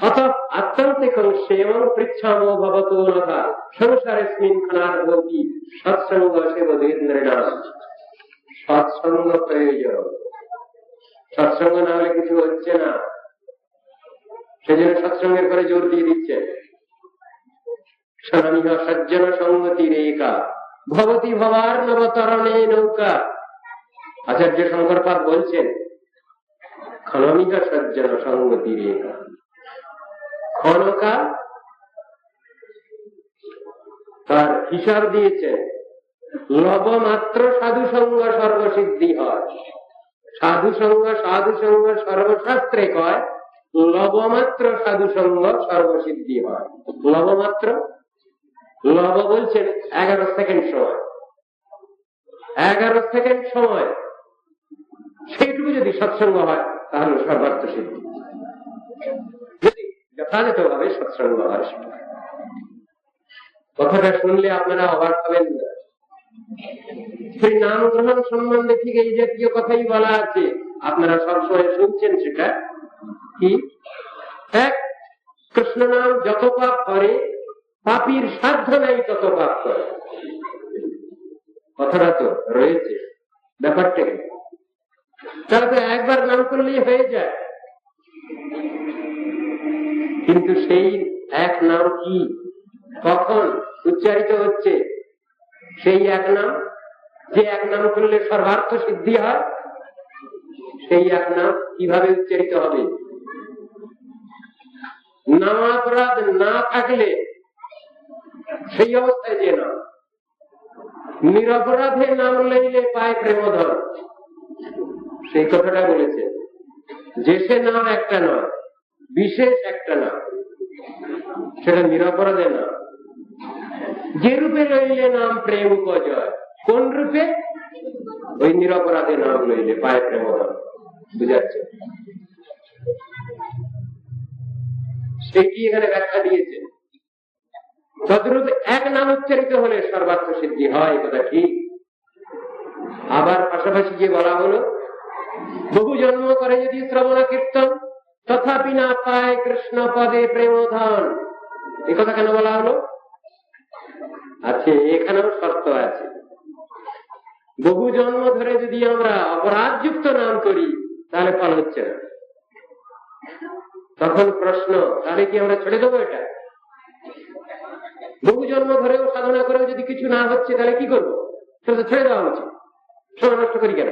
অত আত্যন্তিকং সেবং পৃচ্ছামো ভবতো নথা সংসারেস্মিন খনার্ভবতি সৎসঙ্গ সেবদের নৃণাম। সৎসঙ্গ প্রয়োজন, সৎসঙ্গ না হলে কিছু হচ্ছে না, সেজন্য সৎসঙ্গের করে জোর দিয়ে দিচ্ছেন। সনমিহ সজ্জন সঙ্গতি রেখা ভবতি ভবার নবতরণে নৌকা। আচার্য শঙ্করপাদ বলছেন, খনমিহ সজ্জন সঙ্গতি রেখা। ক্ষণকাল তার হিসাব দিয়েছেন, লবমাত্র সাধু সঙ্গ সর্বসিদ্ধি হয়। সাধু সঙ্গ সর্বশাস্ত্রে কয় লবমাত্র সাধু সঙ্গ সর্বসিদ্ধি হয়। লবমাত্র, লব বলছেন 11 সেকেন্ড সময়, 11 সেকেন্ড সময় সেইটুকু যদি সৎসঙ্গ হয় তাহলে সর্বার্থ সিদ্ধি, যদি যথাযথ ভাবে সৎসঙ্গ হয়। কথাটা শুনলে আপনারা অবাক হবেন না। সেই নাম গ্রহণ সম্বন্ধে ঠিক এই জাতীয় কথাই বলা আছে, আপনারা সবসময় শুনছেন। সেটা কি? এক, কৃষ্ণ নাম যত পাপ করে পাপীর সাধ্য নাই তত পাপ করে। কথাটা তো রয়েছে, ব্যাপারটা কি? তাহলে তো একবার নাম করলেই হয়ে যায়, কিন্তু সেই এক নাম কি, কখন উচ্চারিত হচ্ছে? সেই এক নাম, যে এক নাম করলে সর্বার্থ সিদ্ধি হয়, সেই এক নাম কিভাবে উচ্চারিত হবে? নামাপরাধ না থাকলে সেই অবস্থায় যে নাম, নিরপরাধে নাম লইলে পায় প্রেমধন, সেই কথাটা বলেছে। যে সে নাম একটা নয়, বিশেষ একটা নাম, সেটা নিরপরাধে নাম। যে রূপে লইলে নাম প্রেম উপজয়, কোন রূপে? ওই নিরপরাধে নাম লইলে পায় প্রেমধন। বুঝাচ্ছে, সেটি এখানে ব্যাখ্যা দিয়েছে। তদ্রূপ এক নাম উচ্চারিত হলে সর্বার্থ সিদ্ধি হয়, কথা ঠিক। আবার পাশাপাশি যে বলা হলো, বহু জন্ম করে যদি শ্রবণ কীর্তন তথাপি না পায় কৃষ্ণ পদে প্রেমধন, এ কথা কেন বলা হলো? আছে, এখানেও শর্ত আছে। বহু জন্ম ধরে যদি আমরা অপরাধযুক্ত নাম করি তাহলে ফল হচ্ছে না। তখন প্রশ্ন, তাহলে কি আমরা ছেড়ে দেবো এটা? বহু জন্ম ধরেও সাধনা করেও যদি কিছু না হচ্ছে তাহলে কি করবো? সেটা তো ছেড়ে দেওয়া উচিত। সময় নষ্ট করি কেন?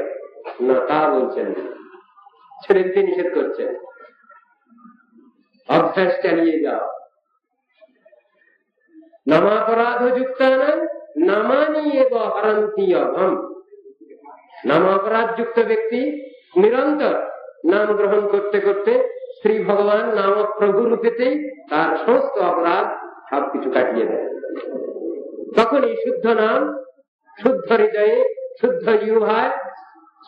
না, তা বলছেন, ছেড়ে দিতে নিষেধ করছেন। অভ্যাস চালিয়ে যাও। নামাপরাধ যুক্তানাং নামানি এব হরন্তি অহম। নামাপরাধ যুক্ত ব্যক্তি নিরন্তর নাম গ্রহণ করতে করতে শ্রী ভগবান নামক প্রভু রূপেতেই তার সমস্ত অপরাধ সবকিছু কাটিয়ে দেয়। তখনই শুদ্ধ নাম শুদ্ধ হৃদয়ে শুদ্ধ জিহ্বায়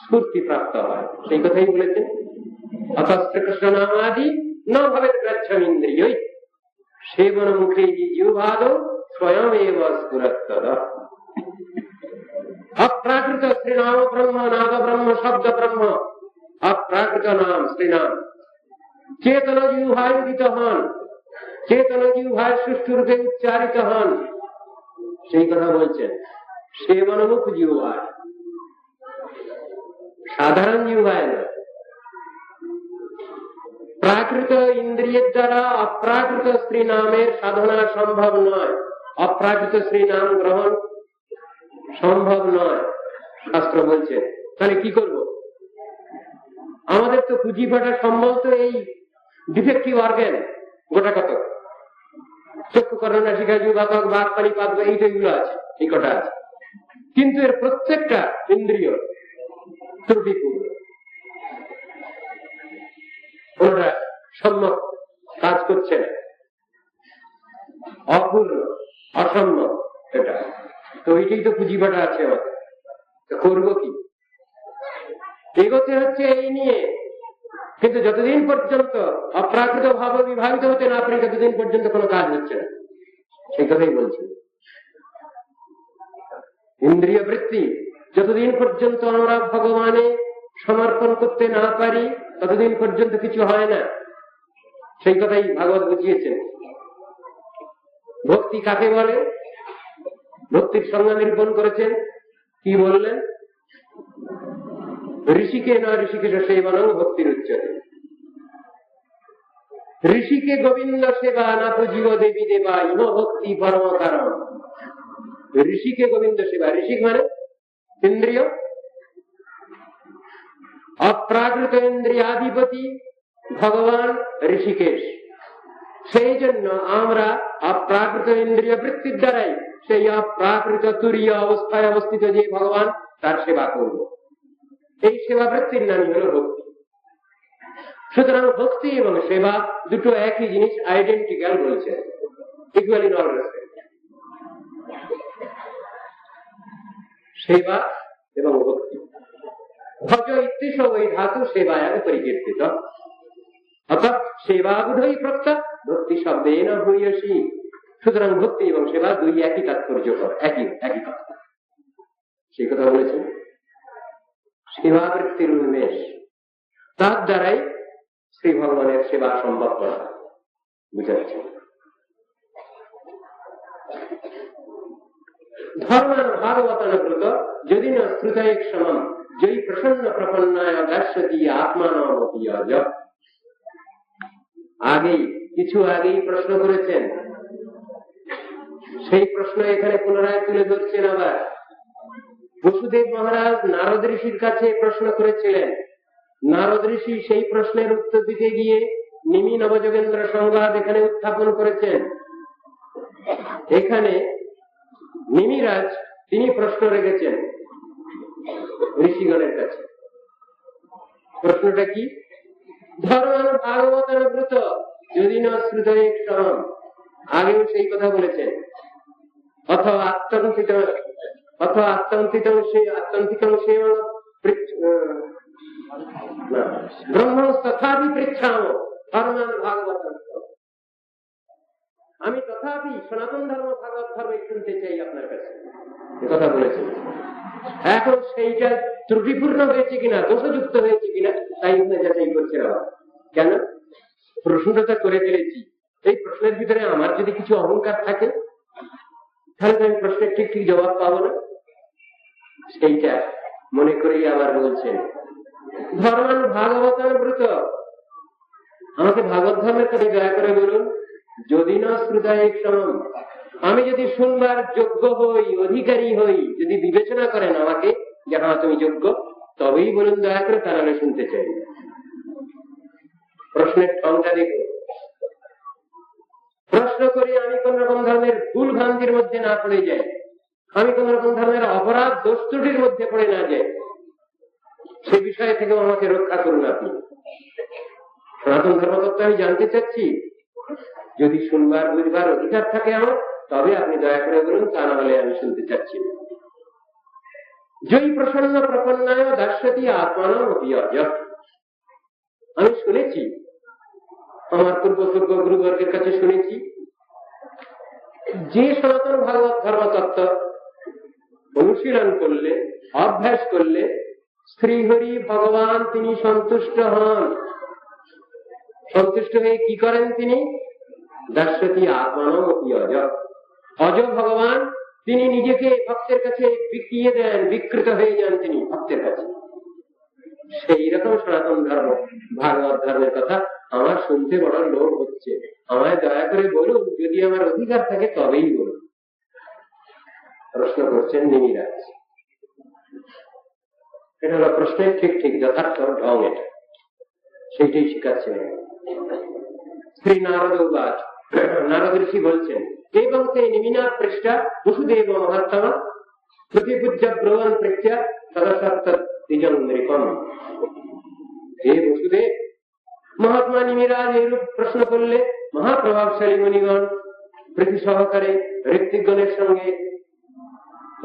স্ফূর্তি প্রাপ্ত হয়। সেই কথাই বলেছেন, অতঃ শ্রীকৃষ্ণ নামাদি ন ভবেৎ গ্রাহ্যম ইন্দ্রিয়ৈ সেবন মুখে জিহ্বাদৌ স্বয়ং এব স্ফুরত্তদঃ। অপ্রাকৃত শ্রীনাম ব্রহ্ম, নাদ ব্রহ্ম, শব্দ ব্রহ্ম, অপ্রাকৃত নাম শ্রীনাম চেতন জিহ্বায় উদিত হন, চেতন জিহ্বায় সুষ্ঠুরূপে উচ্চারিত হন। সেই কথা বলছেন, সেবনমুখ জিহ্বায়, সাধারণ জিহ্বায় না। প্রাকৃত ইন্দ্রিয়ের দ্বারা অপ্রাকৃত শ্রী নামের সাধনা সম্ভব নয়, অপ্রাকৃত শ্রী নাম গ্রহণ সম্ভব নয়, শাস্ত্র বলছেন। তাহলে কি করব? আমাদের তো পুঁজি ফাটা সম্ভব তো এই ডিফেক্টিভ অর্গান গোটা কত, চক্ষু কর্ণ নাসিকা জিহ্বা ত্বক বাক পানি পাতব, এইগুলো আছে, এই কটা আছে, কিন্তু এর প্রত্যেকটা ইন্দ্রিয় ত্রুটিপূর্ণ, ওরা সম্যক কাজ করছে না, অপূর্ণ, অসম্যক। এটা তো ওইটাই তো পুঁজিবাটা আছে আমাদের, করবো কি? এগোতে হচ্ছে এই নিয়ে, কিন্তু যতদিন পর্যন্ত অপ্রাকৃত ভাব বিভাবিত হতে না পারি ততদিন পর্যন্ত কোনো কাজ হচ্ছে না। সেই কথাই বলছি, ইন্দ্রিয় বৃত্তি যতদিন পর্যন্ত আমরা ভগবানে সমর্পণ করতে না পারি ততদিন পর্যন্ত কিছু হয় না। সেই কথাই ভাগবত বুঝিয়েছেন। ভক্তি কাকে বলে? ভক্তির সংজ্ঞা নিরূপণ করেছেন, কি বললেন? ঋষিকে নয় ঋষিকেশ সেবনং ভক্তির উচ্চতে। ঋষিকে গোবিন্দ সেবা নাথ জীব দেবী দেবা ইহ ভক্তি পরম কারণ। ঋষিকে গোবিন্দ সেবা, ঋষিক মানে ইন্দ্রিয়, অপ্রাকৃত ইন্দ্রিয়াধিপতি ভগবান ঋষিকেশ। সেই জন্য আমরা অপ্রাকৃত ইন্দ্রিয় বৃত্তির দ্বারাই সেই প্রাকৃত তুরীয় অবস্থায় অবস্থিত যে ভগবান, তার সেবা করব। এই সেবা বৃত্তির নামই হল ভক্তি। সুতরাং ভক্তি এবং সেবা দুটো একই জিনিস, আইডেন্টিক্যাল বলছে, ইকুয়াল ইন অল রেসপেক্ট। সেবা এবং ভক্তি। ভজ ইত্যেষ ওই ধাতু সেবায় পরিকীর্তিত, অর্থাৎ সেবা বুধই প্রক্তা ভক্তি শব্দে না ভূয়সী। সুতরাং ভক্তি এবং সেবা দুই একই তাৎপর্য, একই কথা। সেই কথা বলেছেন সেবাবৃত্তির উন্মেষ, তার দ্বারাই শ্রী ভগবানের সেবা সম্ভব করা বুঝাচ্ছে। ধর্মান ভাগবতানুব্রত যদি না শ্রুতয়েক সমম জয়ী প্রসন্ন প্রপন্নায় দর্শতি আত্মানমপি অজ। কিছু আগেই প্রশ্ন করেছেন, সেই প্রশ্ন এখানে পুনরায় তুলে ধরছেন। আবার বসুদেব মহারাজ নারদ ঋষির কাছে প্রশ্ন করেছিলেন, নারদ ঋষি সেই প্রশ্নের উত্তর দিতে গিয়ে নিমি নবযোগেন্দ্র সংবাদ এখানে উত্থাপন করেছেন। এখানে নিমিরাজ তিনি প্রশ্ন রেখেছেন ঋষিগণের কাছে। প্রশ্নটা কি? ধর্মান ভাগবতানুব্রত যদি না শ্রুতয়েক সমম, আগেও সেই কথা বলেছেন। অথবা আত্যন্তিকং ব্রহ্ম তথাপি পৃচ্ছাম ধর্মান ভাগবতানুব্রত। আমি তথাপি সনাতন ধর্ম ভাগবত ধর্মে শুনতে চাই আপনার কাছে, কথা বলেছেন। এখন সেইটা ত্রুটিপূর্ণ হয়েছে কিনা, দোষযুক্ত হয়েছে কিনা, তাই যাচাই করছে। কেন? প্রশ্নটা করে ফেলেছি, এই প্রশ্নের ভিতরে আমার যদি কিছু অহংকার থাকে, তাহলে আমি প্রশ্নের ঠিক জবাব পাবো না। সেইটা মনে করেই আবার বলছেন ধর্মান ভাগবতানুব্রত, আমাকে ভাগবত ধর্মের কথা দয়া করে বলুন। যদি না শ্রুতয়েক সমম, আমি যদি শুনবার যোগ্য হই, অধিকারী হই, যদি বিবেচনা করেন আমাকে যে হ্যাঁ তুমি যোগ্য, তবেই বলুন দয়া করে, তা নাহলে শুনতে চাই। প্রশ্নের ঠংটা দেখুন। প্রশ্ন করি আমি কোন রকম ধর্মের ভুল ভ্রান্তির মধ্যে না পড়ে যাই, আমি কোন রকম ধর্মের অপরাধ দোষ ত্রুটির মধ্যে পড়ে না যাই, সে বিষয় থেকেও আমাকে রক্ষা করুন আপনি। সনাতন ধর্মতত্ত্ব আমি জানতে চাচ্ছি, যদি শুনবার বুঝবার অধিকার থাকে আমার, তবে আপনি দয়া করে বলুন, তা না হলে আমি শুনতে চাচ্ছি না। জয়ী প্রসন্ন প্রপন্নায় দর্শতি আত্মানমপি অজ। আমি শুনেছি, আমার পূর্বপূর্ব গুরুবর্গের কাছে শুনেছি, যে সনাতন ভাগবত ধর্মতত্ত্ব অনুশীলন করলে, অভ্যাস করলে শ্রীহরি ভগবান তিনি সন্তুষ্ট হন। সন্তুষ্ট হয়ে কি করেন তিনি? দর্শতি আত্মানমপি অজ। অজ ভগবান তিনি নিজেকে ভক্তের কাছে বিকিয়ে দেন, বিকৃত হয়ে যান তিনি ভক্তের কাছে। সেই রকম সনাতন ধর্ম ভাগবত ধর্মের কথা আমার শুনতে বড় লোভ হচ্ছে, আমায় দয়া করে বলুন, যদি আমার অধিকার থাকে তবেই বলুন। প্রশ্ন করছেন নিমিরাজ। এটা হলো প্রশ্নের ঠিক যথার্থ ঢং, এটা সেইটাই শিখাচ্ছেন শ্রী নারদ উবাচ। নারদ ঋষি বলছেন, এবং তে নিমিনা পৃষ্ঠা বসুদেব মহাত্মা প্রতিপূজ্য ব্রবন প্রত্যা সদসত্তম নৃপম। হে বসুদেব, মহাত্মা নিমিরাজ এইরূপ প্রশ্ন করলে মহাপ্রভাবশালী মুনিগণ প্রীতি সহকারে ঋত্বিকগণের সঙ্গে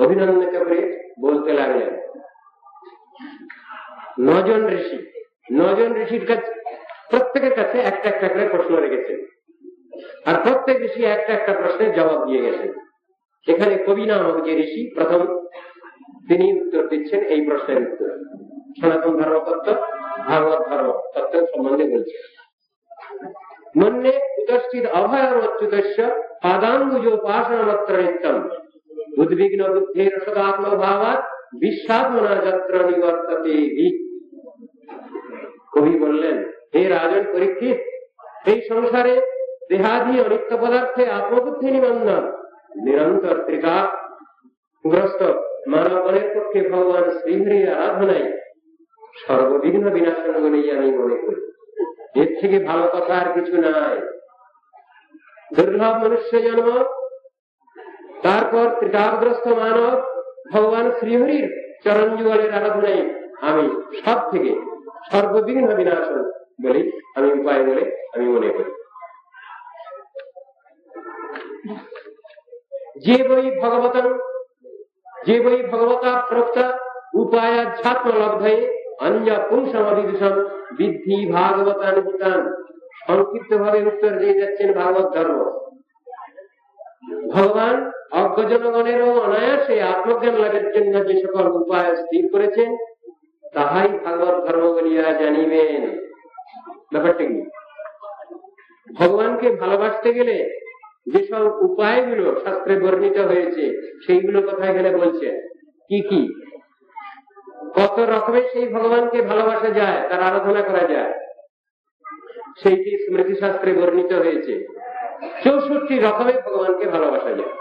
অভিনন্দিত করে বলতে লাগলেন। 9 জন ঋষির কাছে, প্রত্যেকের কাছে একটা করে প্রশ্ন রেখেছেন, আর প্রত্যেক ঋষি একটা প্রশ্নের জবাব দিয়ে গেছেন। এখানে কবি নামক যে ঋষি প্রথম, তিনি উত্তর দিচ্ছেন এই প্রশ্নের উত্তর, সনাতন ধর্মতত্ত্ব ভাগবত ধর্ম তত্ত্ব সম্বন্ধে বলছেন। মন্যে উতশ্চিদ অভয়চ্যুতস্য পাদাম্বুজোপাসনমত্র নিত্যম উদ্বিগ্ন বুদ্ধির সদাত্মভাবাৎ বিশ্বাত্মনা যত্র নিবর্ততে। কবি বললেন, হে রাজন পরীক্ষিত, এই সংসারে দেহাদি অনিত্য পদার্থে আত্মবুদ্ধি নিবন্ধন নিরন্তর ত্রিকাগ্রস্ত মানবগণের পক্ষে ভগবান শ্রীহরির আরাধনায় সর্ববিঘ্ন বিনাশন বলেই আমি মনে করি। এর থেকে ভালো কথা আর কিছু নাই। দুর্লভ মনুষ্য জন্ম, তারপর ত্রিতাপগ্রস্ত মানব ভগবান শ্রীহরির চরণ যুগলের আরাধনায় আমি সব থেকে সর্ববিঘ্ন বিনাশন বলি আমি উপায় বলে আমি মনে করি। যে বই ভগবতা প্রোক্ত উপায়াধ্যাত্ম লব্ধয়ে অঞ্জ পুংসমবিদুষম বিদ্ধি ভাগবতানুভূতান। সংক্ষিপ্ত ভাবে উত্তর দিয়ে যাচ্ছেন ভাগবত ধর্ম। ভগবান অজ্ঞজনগণেরও অনায়াসে আত্মজ্ঞান লাভের জন্য যে সকল উপায় স্থির করেছেন তাহাই ভাগবত ধর্ম বলিয়া জানিবেন। ব্যাপারটা কি? ভগবানকে ভালোবাসতে গেলে যেসব উপায়গুলো শাস্ত্রে বর্ণিত হয়েছে সেইগুলো কথা এখানে বলছে। কি কি কত রকমের সেই ভগবানকে ভালোবাসা যায়, তার আরাধনা করা যায়, সেইটি স্মৃতি শাস্ত্রে বর্ণিত হয়েছে। 64 রকমের ভগবানকে ভালোবাসা যায়।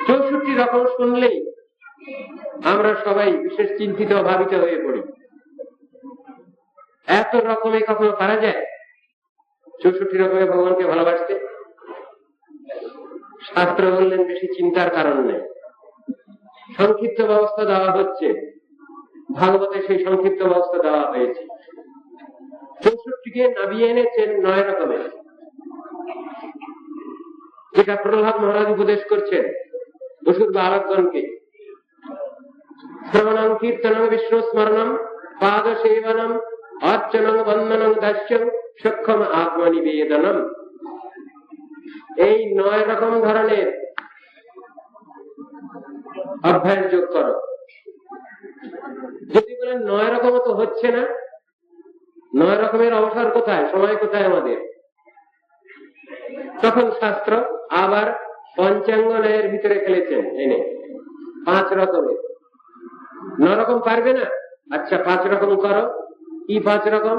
64 রকম শুনলেই আমরা সবাই বিশেষ চিন্তিত ভাবিত হয়ে পড়ি। এত রকমে কখনো পারা যায় 64 রকমের ভগবানকে ভালোবাসতে? শাস্ত্র বললেন বেশি চিন্তার কারণ নেই, সংক্ষিপ্ত ব্যবস্থা দেওয়া হচ্ছে। ভাগবতে সেই সংক্ষিপ্ত ব্যবস্থা দেওয়া হয়েছে। 64কে নামিয়ে এনেছেন 9 রকমের, যেটা প্রহ্লাদ মহারাজ উপদেশ করছেন অসুর বালকগণকে। শ্রবণং কীর্তনং বিষ্ণু স্মরণম পাদ সেবনম অর্চনং বন্দনং দাস্যং সক্ষম আত্মনিবেদনম। এই 9 রকম ধরনের অভ্যাস যোগ করো। যদি বলেন 9 রকম তো হচ্ছে না, 9 রকমের অবসর কোথায়, সময় কোথায় আমাদের? তখন শাস্ত্র আবার পঞ্চাঙ্গ ন্যায়ের ভিতরে ফেলেছেন এনে 5 রকমের। 9 রকম পারবে না? আচ্ছা 5 রকম করো। কি 5 রকম?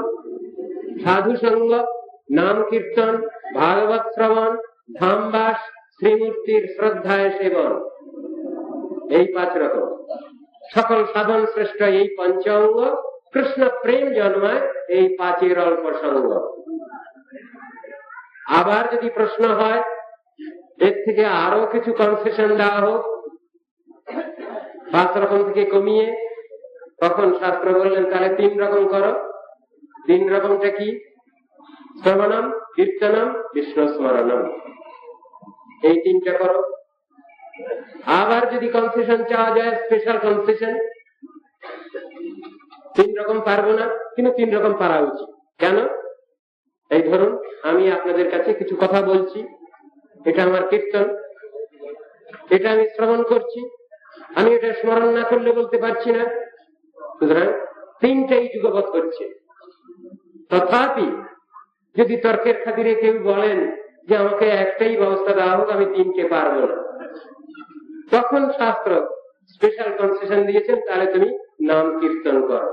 সাধু সঙ্গ, নাম কীর্তন, ভাগবত শ্রবণ, ধামবাস, শ্রীমূর্তির শ্রদ্ধায় সেবন। এই 5 রকম। সকল সাধন শ্রেষ্ঠ এই পঞ্চাঙ্গ, কৃষ্ণ প্রেম জন্মায় এই 5 অল্প সঙ্গ। আবার যদি প্রশ্ন হয় এর থেকে আরো কিছু কনসেশন দেওয়া হোক 5 রকম থেকে কমিয়ে, তখন শাস্ত্র বললেন তাহলে 3 রকম করো। 3 রকমটা কি? শ্রবণম, কীর্তনম, বিষ্ণু স্মরণম। এই 3টা করো। আবার যদি কনসেশন চাওয়া যায়, স্পেশাল কনসেশন, 3 রকম পারবো না কিন্তু 3 রকম পারা উচিত। কেন? এই ধরুন আমি আপনাদের কাছে কিছু কথা বলছি, এটা আমার কীর্তন, এটা আমি শ্রবণ করছি, আমি এটা স্মরণ না করলে বলতে পারছি না। সুতরাং 3টাই যুগপৎ করছে। তথাপি যদি তর্কের খাতিরে কেউ বলেন যে আমাকে একটাই ব্যবস্থা দেওয়া হোক, আমি 3টে পারবো না, তখন শাস্ত্র স্পেশাল কনসেশন দিয়েছেন, তাহলে তুমি নাম কীর্তন করো।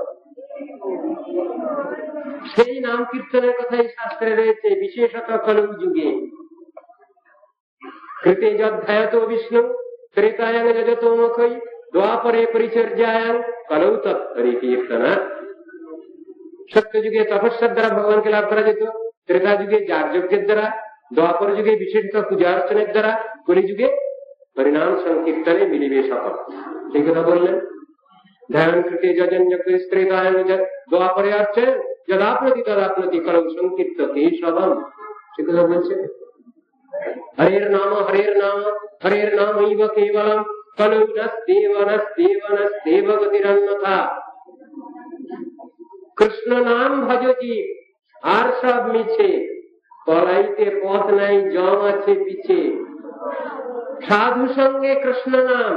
সেই নাম কীর্তনের কথাই শাস্ত্রে রয়েছে, বিশেষত কলৌ যুগে। কৃতে যধ্যায়ত বিষ্ণু ত্রেতায়াং যজতো মুখৈ দ্বাপরে পরিচর্যায়াং কলৌ তৎপরিকীর্তনা। সত্য যুগে তপস্যার দ্বারা ভগবানকে লাভ করা যেত, ত্রেতা যুগে যাগযজ্ঞের দ্বারা, দ্বাপর যুগে বিশেষত পূজা অর্চনের দ্বারা, কলি যুগে হরিনাম সংকীর্তনে মিলিবে সকল। সেই কথা বললেন। ধ্যান কৃতে যজনযজ্ঞ ত্রেতায়াং দ্বাপরে অর্চন যদাপ্নতি তদাপ্নতি কলৌ সংকীর্ত কেশবম। সে কথা বলছেন। হরের নাম হরের নামৈব কেবলম কলৌ নস্তেব নস্তেব নস্তেব গতিরন্যথা। কৃষ্ণ নাম ভজ জীব, আর সব মিছে, পলাইতে পথ নাই, জম আছে পিছে। সাধু সঙ্গে কৃষ্ণ নাম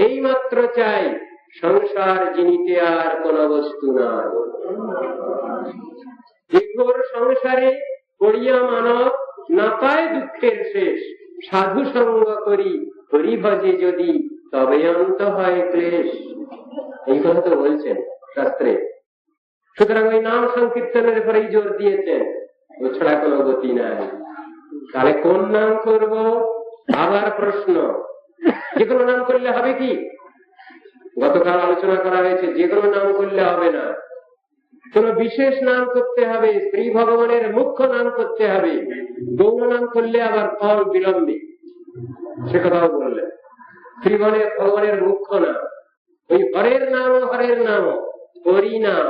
এই মাত্র চাই, সংসার জিনিতে আর কোন বস্তু নাই। ঘোর সংসারে পড়িয়া মানব না পায় দুঃখের শেষ, সাধু সঙ্গ করি হরি ভজে যদি, তবে অন্ত হয় ক্লেশ। এই কথা তো বলছেন শাস্ত্রে। সুতরাং ওই নাম সংকীর্তনের উপরেই জোর দিয়েছেন, ও ছাড়া কোনো গতি নাই। তাহলে কোন নাম করব? আবার প্রশ্ন। যে কোনো নাম করলে হবে কি? গতকাল আলোচনা করা হয়েছে, যে কোনো নাম করলে হবে না, কোন বিশেষ নাম করতে হবে, শ্রী ভগবানের মুখ্য নাম করতে হবে। গৌণ নাম করলে আবার ফল বিলম্বে। সে কথাও বললেন। ত্রিভুবনে ভগবানের মুখ্য নাম ওই হরের নাম, হরের নাম হরিনাম,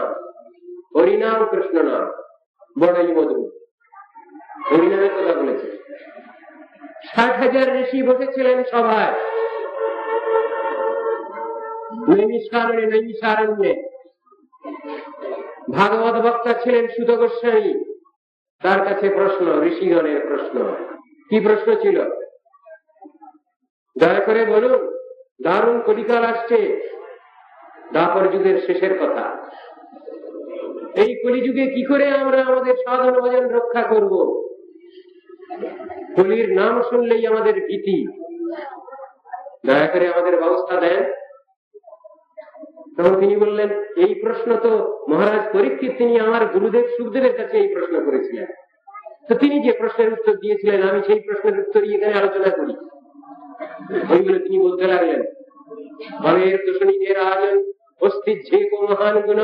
হরিনাম কৃষ্ণ নাম বড়ই মধুর। হরিনামের কথা বলেছে। 60,000 ঋষি বসেছিলেন সভায়, নৈমিষারণ্যে। ভাগবত বক্তা ছিলেন সুত গোস্বামী। তার কাছে প্রশ্ন, ঋষিগণের প্রশ্ন। কি প্রশ্ন ছিল? দয়া করে বলুন, দারুণ কলিকাল আসছে, দ্বাপর যুগের শেষের কথা। এই কলিযুগে কি করে আমরা আমাদের সাধন ভজন রক্ষা করব? কলির নাম শুনলেই আমাদের ভীতি। দয়া করে আমাদের ব্যবস্থা দেন। তখন তিনি বললেন, এই প্রশ্ন তো মহারাজ পরীক্ষিত তিনি আমার গুরুদেব সুখদেবের কাছে এই প্রশ্ন করেছিলেন। তো তিনি যে প্রশ্নের উত্তর দিয়েছিলেন আমি সেই প্রশ্নের উত্তরই এখানে আলোচনা করি। ওইগুলো তিনি বলতে লাগলেন। ভবের দূষণীদের আয়োজন অস্তিত্বে কো মহান গুণ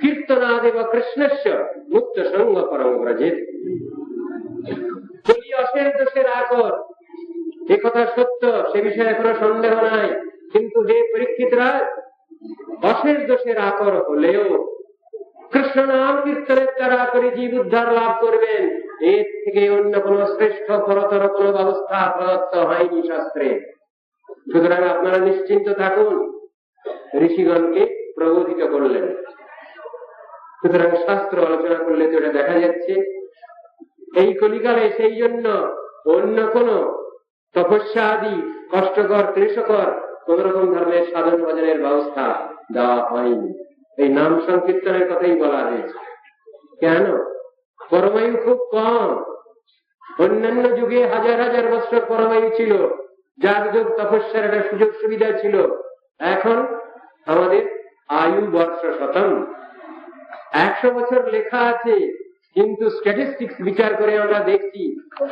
কীর্তনাদেব কৃষ্ণস্য মুক্ত সঙ্গ পরম ব্রজেত। কলি অশেষ দোষের আকর, এ কথা সত্য, সে বিষয়ে কোনো সন্দেহ নাই। কিন্তু হে পরীক্ষিত রাজ, অশেষ দোষের আকর হলেও কৃষ্ণ নাম কীর্তনের দ্বারা করে জীব উদ্ধার লাভ করবেন, এর থেকে অন্য কোন শ্রেষ্ঠ পরতর কোন ব্যবস্থা প্রদত্ত হয়নি শাস্ত্রে। সুতরাং আপনারা নিশ্চিন্ত থাকুন। ঋষিগণকে প্রবোধিত করলেন। সুতরাং শাস্ত্র আলোচনা করলে তো এটা দেখা যাচ্ছে এই কলিকালে সেই জন্য অন্য কোন তপস্যা আদি কষ্টকর ক্লেশকর কোন রকম ধর্মের সাধন ভজনের ব্যবস্থা দেওয়া হয়নি। এই নাম সংকীর্তনের কথাই বলা হয়েছে। কেন? পরমায়ু খুব কম। অন্যান্য যুগে হাজার হাজার বছর পরমায়ু ছিল, যাগ যোগ তপস্যার একটা সুযোগ সুবিধা ছিল। এখন আমাদের আয়ু বর্ষ শতম, 100 বছর লেখা আছে, কিন্তু স্ট্যাটিস্টিক্স বিচার করে আমরা দেখছি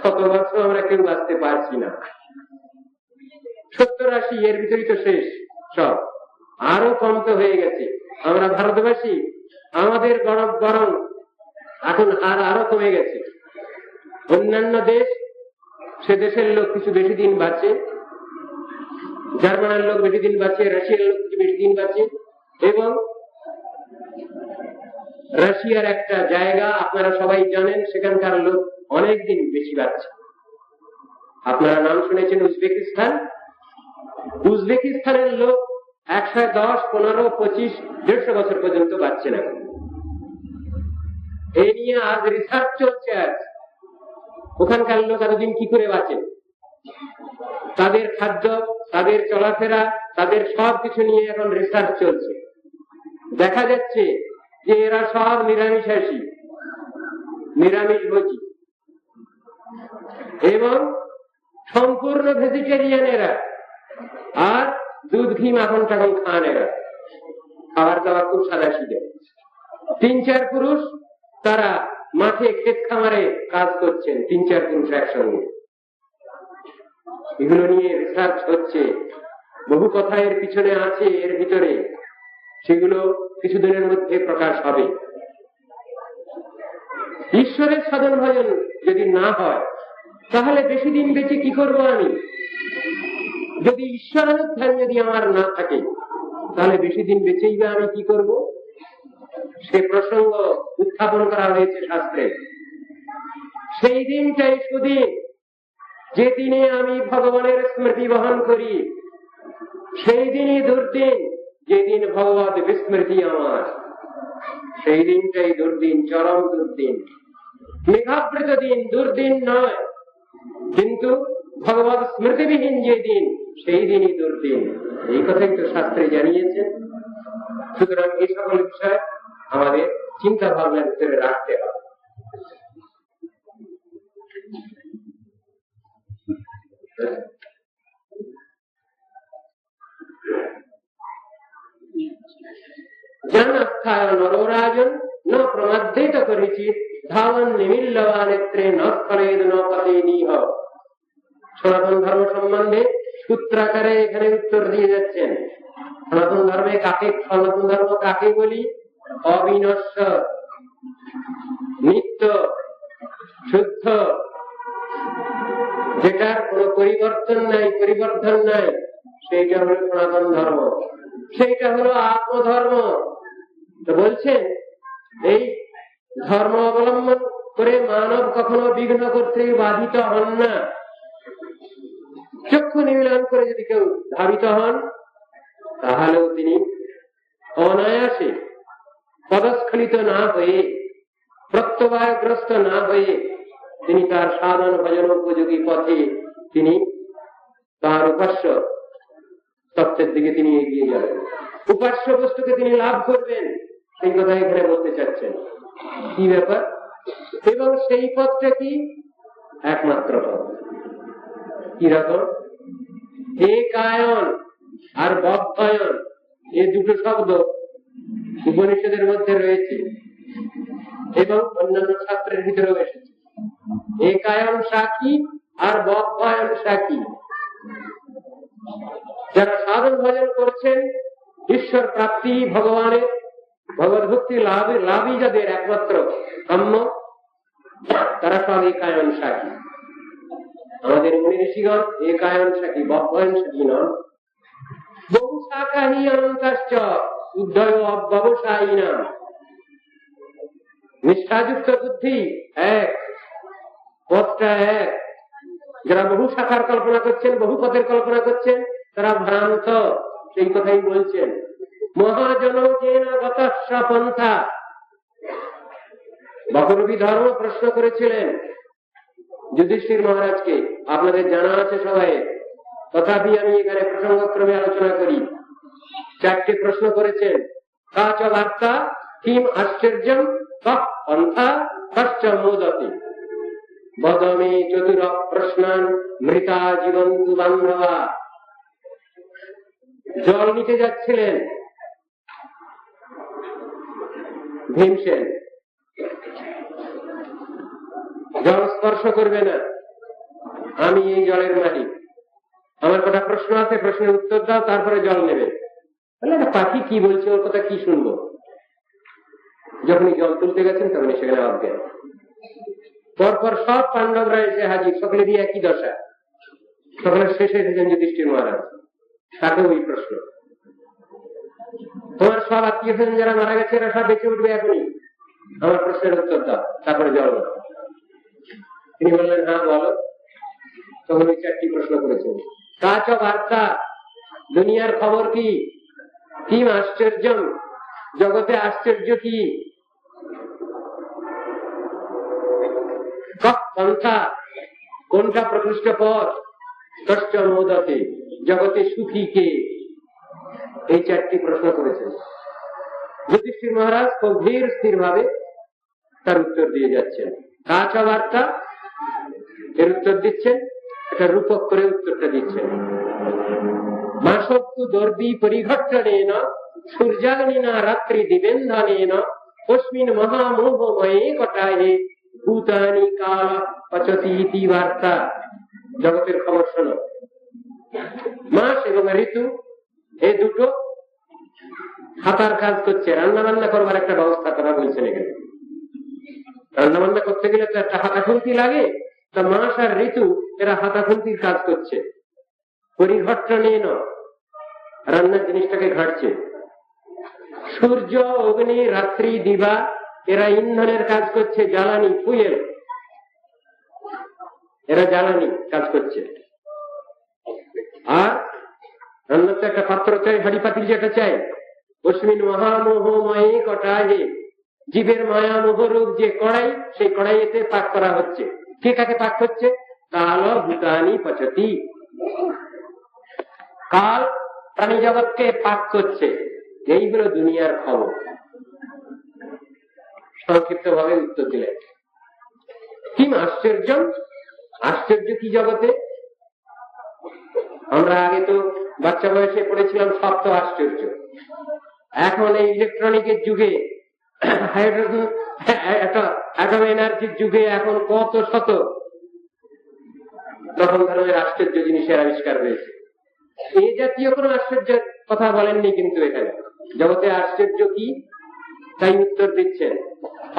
100 বছর আমরা কেউ বাঁচতে পারছি না। 70-80 এর ভিতরই তো শেষ সব, আরো কম তো হয়ে গেছে। আমরা ভারতবাসী, আমাদের গরম গরম এখন আরো কমে গেছে। অন্যান্য দেশ, সে দেশের লোক কিছু বেশি দিন বাঁচে, জার্মানের লোক বেশি দিন বাঁচে, রাশিয়ার লোক কিছু বেশি দিন বাঁচে। এবং রাশিয়ার একটা জায়গা আপনারা সবাই জানেন, সেখানকার লোক অনেক দিন বেশি বাঁচছে। আপনারা নাম শুনেছেন উজবেকিস্তান। উজবেকিস্তানের লোক 110, 15, 25, 150 বছর পর্যন্ত বাঁচছে না। এই নিয়ে আজ রিসার্চ চলছে। আজ ওখানকার লোক এতদিন কি করে বাঁচে, তাদের খাদ্য, তাদের চলাফেরা, তাদের সবকিছু নিয়ে এখন রিসার্চ চলছে। দেখা যাচ্ছে যে এরা সব নিরামিষাশী, নিরামিষ ভোজী এবং সম্পূর্ণ ভেজিটেরিয়ান এরা। আর দুধ ঘি মাখন টাখন খান এরা। খাবার দাবার খুব সাদা সিধে। 3-4 পুরুষ তারা মাঠে ক্ষেত খামারে কাজ করছেন, 3-4 পুরুষ একসঙ্গে। এগুলো নিয়ে রিসার্চ হচ্ছে। বহু কথা এর পিছনে আছে, এর ভিতরে। সেগুলো কিছুদিনের মধ্যে প্রকাশ হবে। ঈশ্বরের সাধন ভজন যদি না হয়, তাহলে বেশি দিন বেঁচে কি করবো আমি? যদি ঈশ্বরানুধ্যান যদি আমার না থাকে, তাহলে বেশি দিন বেঁচেই বা আমি কি করব? সে প্রসঙ্গ উত্থাপন করা হয়েছে শাস্ত্রে। সেই দিনটাই সুদিন, যে দিনে আমি ভগবানের স্মৃতি বহন করি। সেই দিনই দুর্দিন, যেদিন ভগবত বিস্মৃতি আমার। সেই দিনটাই দুর্দিন, চরম দুর্দিন। মেঘাবৃত দিন দুর্দিন নয়, কিন্তু ভগবত স্মৃতিবিহীন যে দিন, সেই দিনই দুর্দিন। এই কথাই তো শাস্ত্রে জানিয়েছেন। সুতরাং এই সকল বিষয় আমাদের চিন্তা ভাবনার ভিতরে রাখতে হবে। জনস্থায় নররাজন ন প্রমাদ্যেত করেছি ধাবন নিমিল্লবা নেত্রে ন স্খলেদ ন পতে নিহ। সনাতন ধর্ম সম্বন্ধে সূত্রাকারে এখানে উত্তর দিয়ে যাচ্ছেন। সনাতন ধর্ম কাকে বলি? অবিনশ্বর, নিত্য, শুদ্ধ, যেটার কোন পরিবর্তন নাই, পরিবর্তন নাই, সেইটা হলো সনাতন ধর্ম, সেইটা হলো আত্মধর্ম। তো বলছেন এই ধর্ম অবলম্বন করে মানব কখনো বিঘ্ন করতে বাধিত হন না। চক্ষু নিমিলন করে যদি কেউ ধাবিত হন, তাহলেও তিনি অনায়াসে পদস্খলিত না হয়ে, প্রত্যবায়গ্রস্ত না হয়ে তিনি তার সাধন ভজন উপযোগী পথে তিনি তার উপাস্য তত্ত্বের দিকে তিনি এগিয়ে যাবেন, উপাস্য বস্তুকে তিনি লাভ করবেন, সেই কথা এখানে বলতে চাচ্ছেন। কি ব্যাপার? এবং সেই পথটা কি? একমাত্র পথ। কি রকম? একায়ন আর বদ্ধয়ন, এই দুটো শব্দ উপনিষদের মধ্যে রয়েছে এবং অন্যান্য শাস্ত্রের ভিতরেও এসেছে। একায়ন সাক্ষী আর বদ্ধয়ন সাক্ষী। যারা সাধন ভজন করছেন, ঈশ্বর প্রাপ্তি, ভগবানের ভগবত ভক্তি লাভই যাদের একমাত্র কাম্য, তারা সব একায়ন সাক্ষী। আমাদের মুনি ঋষিগণ একায়ন সাক্ষী, বদ্ধয়ন সাক্ষী নন। বহু শাখাহি অনন্তাশ্চ উদ্ধয় অব্যবসায়িনা। নিষ্ঠাযুক্ত বুদ্ধি এক, পথটা এক। যারা বহু শাখার কল্পনা করছেন, বহু পথের কল্পনা করছেন, তারা ভ্রান্ত, সেই কথাই বলছেন। মহাজন যেন গতস্য পন্থা। বকরবি ধর্ম প্রশ্ন করেছিলেন যুধিষ্ঠির মহারাজকে, আপনাদের জানা আছে সবাই, তথাপি আমি এখানে প্রসঙ্গক্রমে আলোচনা করি। 4টে প্রশ্ন করেছেন। কাচ বার্তা কিম আশ্চর্যম কঃ পন্থা কশ্চ মোদতি বদমে চতুর প্রশ্নান মৃতা জীবন্তু বান্ধবা। জল নিতে যাচ্ছিলেন ভীমসেন, জল স্পর্শ করবে না, আমি এই জলের মালিক, আমার কটা প্রশ্ন আছে, প্রশ্নের উত্তর দাও, তারপরে জল নেবে। পাখি কি বলছে, ওর কথা কি শুনবো? যখনই জল তুলতে গেছেন তখনই সেখানে অজ্ঞান। পরপর সব পাণ্ডবরা এসে হাজির, সকলেরই একই দশা। সকলের শেষে এসেছেন যুধিষ্ঠির মহারাজ, তাকে ওই প্রশ্ন, তোমার সব আত্মীয় স্বজন যারা মারা গেছে এরা সব বেঁচে উঠবে এখনই, আমার প্রশ্নের উত্তর দাও, তারপরে জল দাও। তিনি বললেন হ্যাঁ বলো। তখন ওই 4টি প্রশ্ন করেছেন। কাচ বার্তা, দুনিয়ার খবর কি? কিম আশ্চর্যম, জগতে আশ্চর্য কি? কঃ পন্থা, কোনটা প্রকৃষ্ট পথ? কশ্চ মোদতে, জগতে সুখী কে? এই 4টি প্রশ্ন করেছেন। যুধিষ্ঠির মহারাজ খুব ধীর স্থির ভাবে তার উত্তর দিয়ে যাচ্ছেন। কাচ বার্তা এর উত্তর দিচ্ছেন, এটা রূপক করে উত্তরটা দিচ্ছেন। মাসক্তু দর্বি পরিঘট্টনেন সূর্যাগ্নিনা রাত্রি দিবেন্ধনেন তস্মিন মহামোহময়ে কটায়ে ভূতানি কাল পচতি ইতি বার্তা। জগতের খবর শোনো। মাস এবং ঋতু এই দুটো হাতার কাজ করছে, রান্না বান্না করবার একটা ব্যবস্থা করা বলছেন এখানে। রান্না বান্না করতে গেলে তো একটা হাতাখুন্তি লাগে, তা মাস আর ঋতু এরা হাতাখুন্তির কাজ করছে। পরিঘট্টনেন, রান্নার জিনিসটাকে ঘাটছে। সূর্য অগ্নি রাত্রি দিবা, এরা ইন্ধনের কাজ করছে, জ্বালানি ফুয়েল, এরা জ্বালানি কাজ করছে। আর রান্নার তো একটা পাত্র চাই, হাড়ি পাতিল যেটা চাই। অস্মিন মহামোহময়ে কটায়ে, জীবের মায়া মোহরূপ যে কড়াই, সেই কড়াইতে পাক করা হচ্ছে। কে কাকে পাক হচ্ছে? কাল ভূতানি পচতি, কাল প্রাণী জগৎকে পাক করছে। এই হলো দুনিয়ার খবর। সংক্ষিপ্ত ভাবে উত্তর দিলেন। কিম আশ্চর্য, আশ্চর্য কি জগতে? আমরা আগে তো বাচ্চা বয়সে পড়েছিলাম সপ্ত আশ্চর্য। এখন এই ইলেকট্রনিকের যুগে, অ্যাটম এনার্জির যুগে এখন কত শত রকম ধরনের আশ্চর্য জিনিসের আবিষ্কার হয়েছে। এই জাতীয় কোন আশ্চর্যের কথা বলেননি কিন্তু এখানে। জগতে আশ্চর্য কি তাই উত্তর দিচ্ছেন।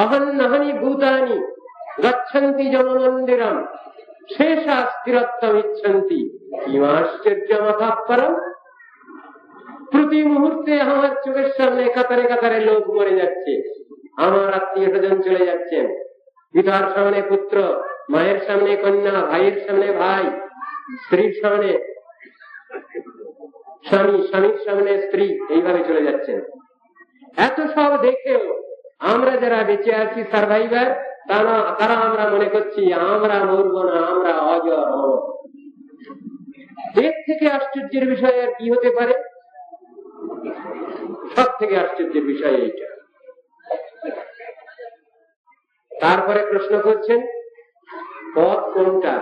অহন্নহনি ভূতানি গচ্ছন্তি জনমন্দিরম শেষা স্থিরত্বম ইচ্ছন্তি কিমাশ্চর্যমথাপরম। প্রতি মুহূর্তে আমার চোখের সামনে কাতারে কাতারে লোক মরে যাচ্ছে, আমার আত্মীয় স্বজন চলে যাচ্ছেন, পিতার সামনে পুত্র, মায়ের সামনে কন্যা, ভাইয়ের সামনে ভাই, স্ত্রীর সামনে স্বামী, স্বামীর সামনে স্ত্রী, এইভাবে চলে যাচ্ছেন। এত সব দেখেও আমরা যারা বেঁচে আছি সার্ভাইভার, তারা আমরা মনে করছি আমরা মরব না, আমরা অজর হব। এর থেকে আশ্চর্যের বিষয় আর কি হতে পারে? সব থেকে আশ্চর্যের বিষয় এইটা। তারপরে প্রশ্ন করছেন পথ কোনটা,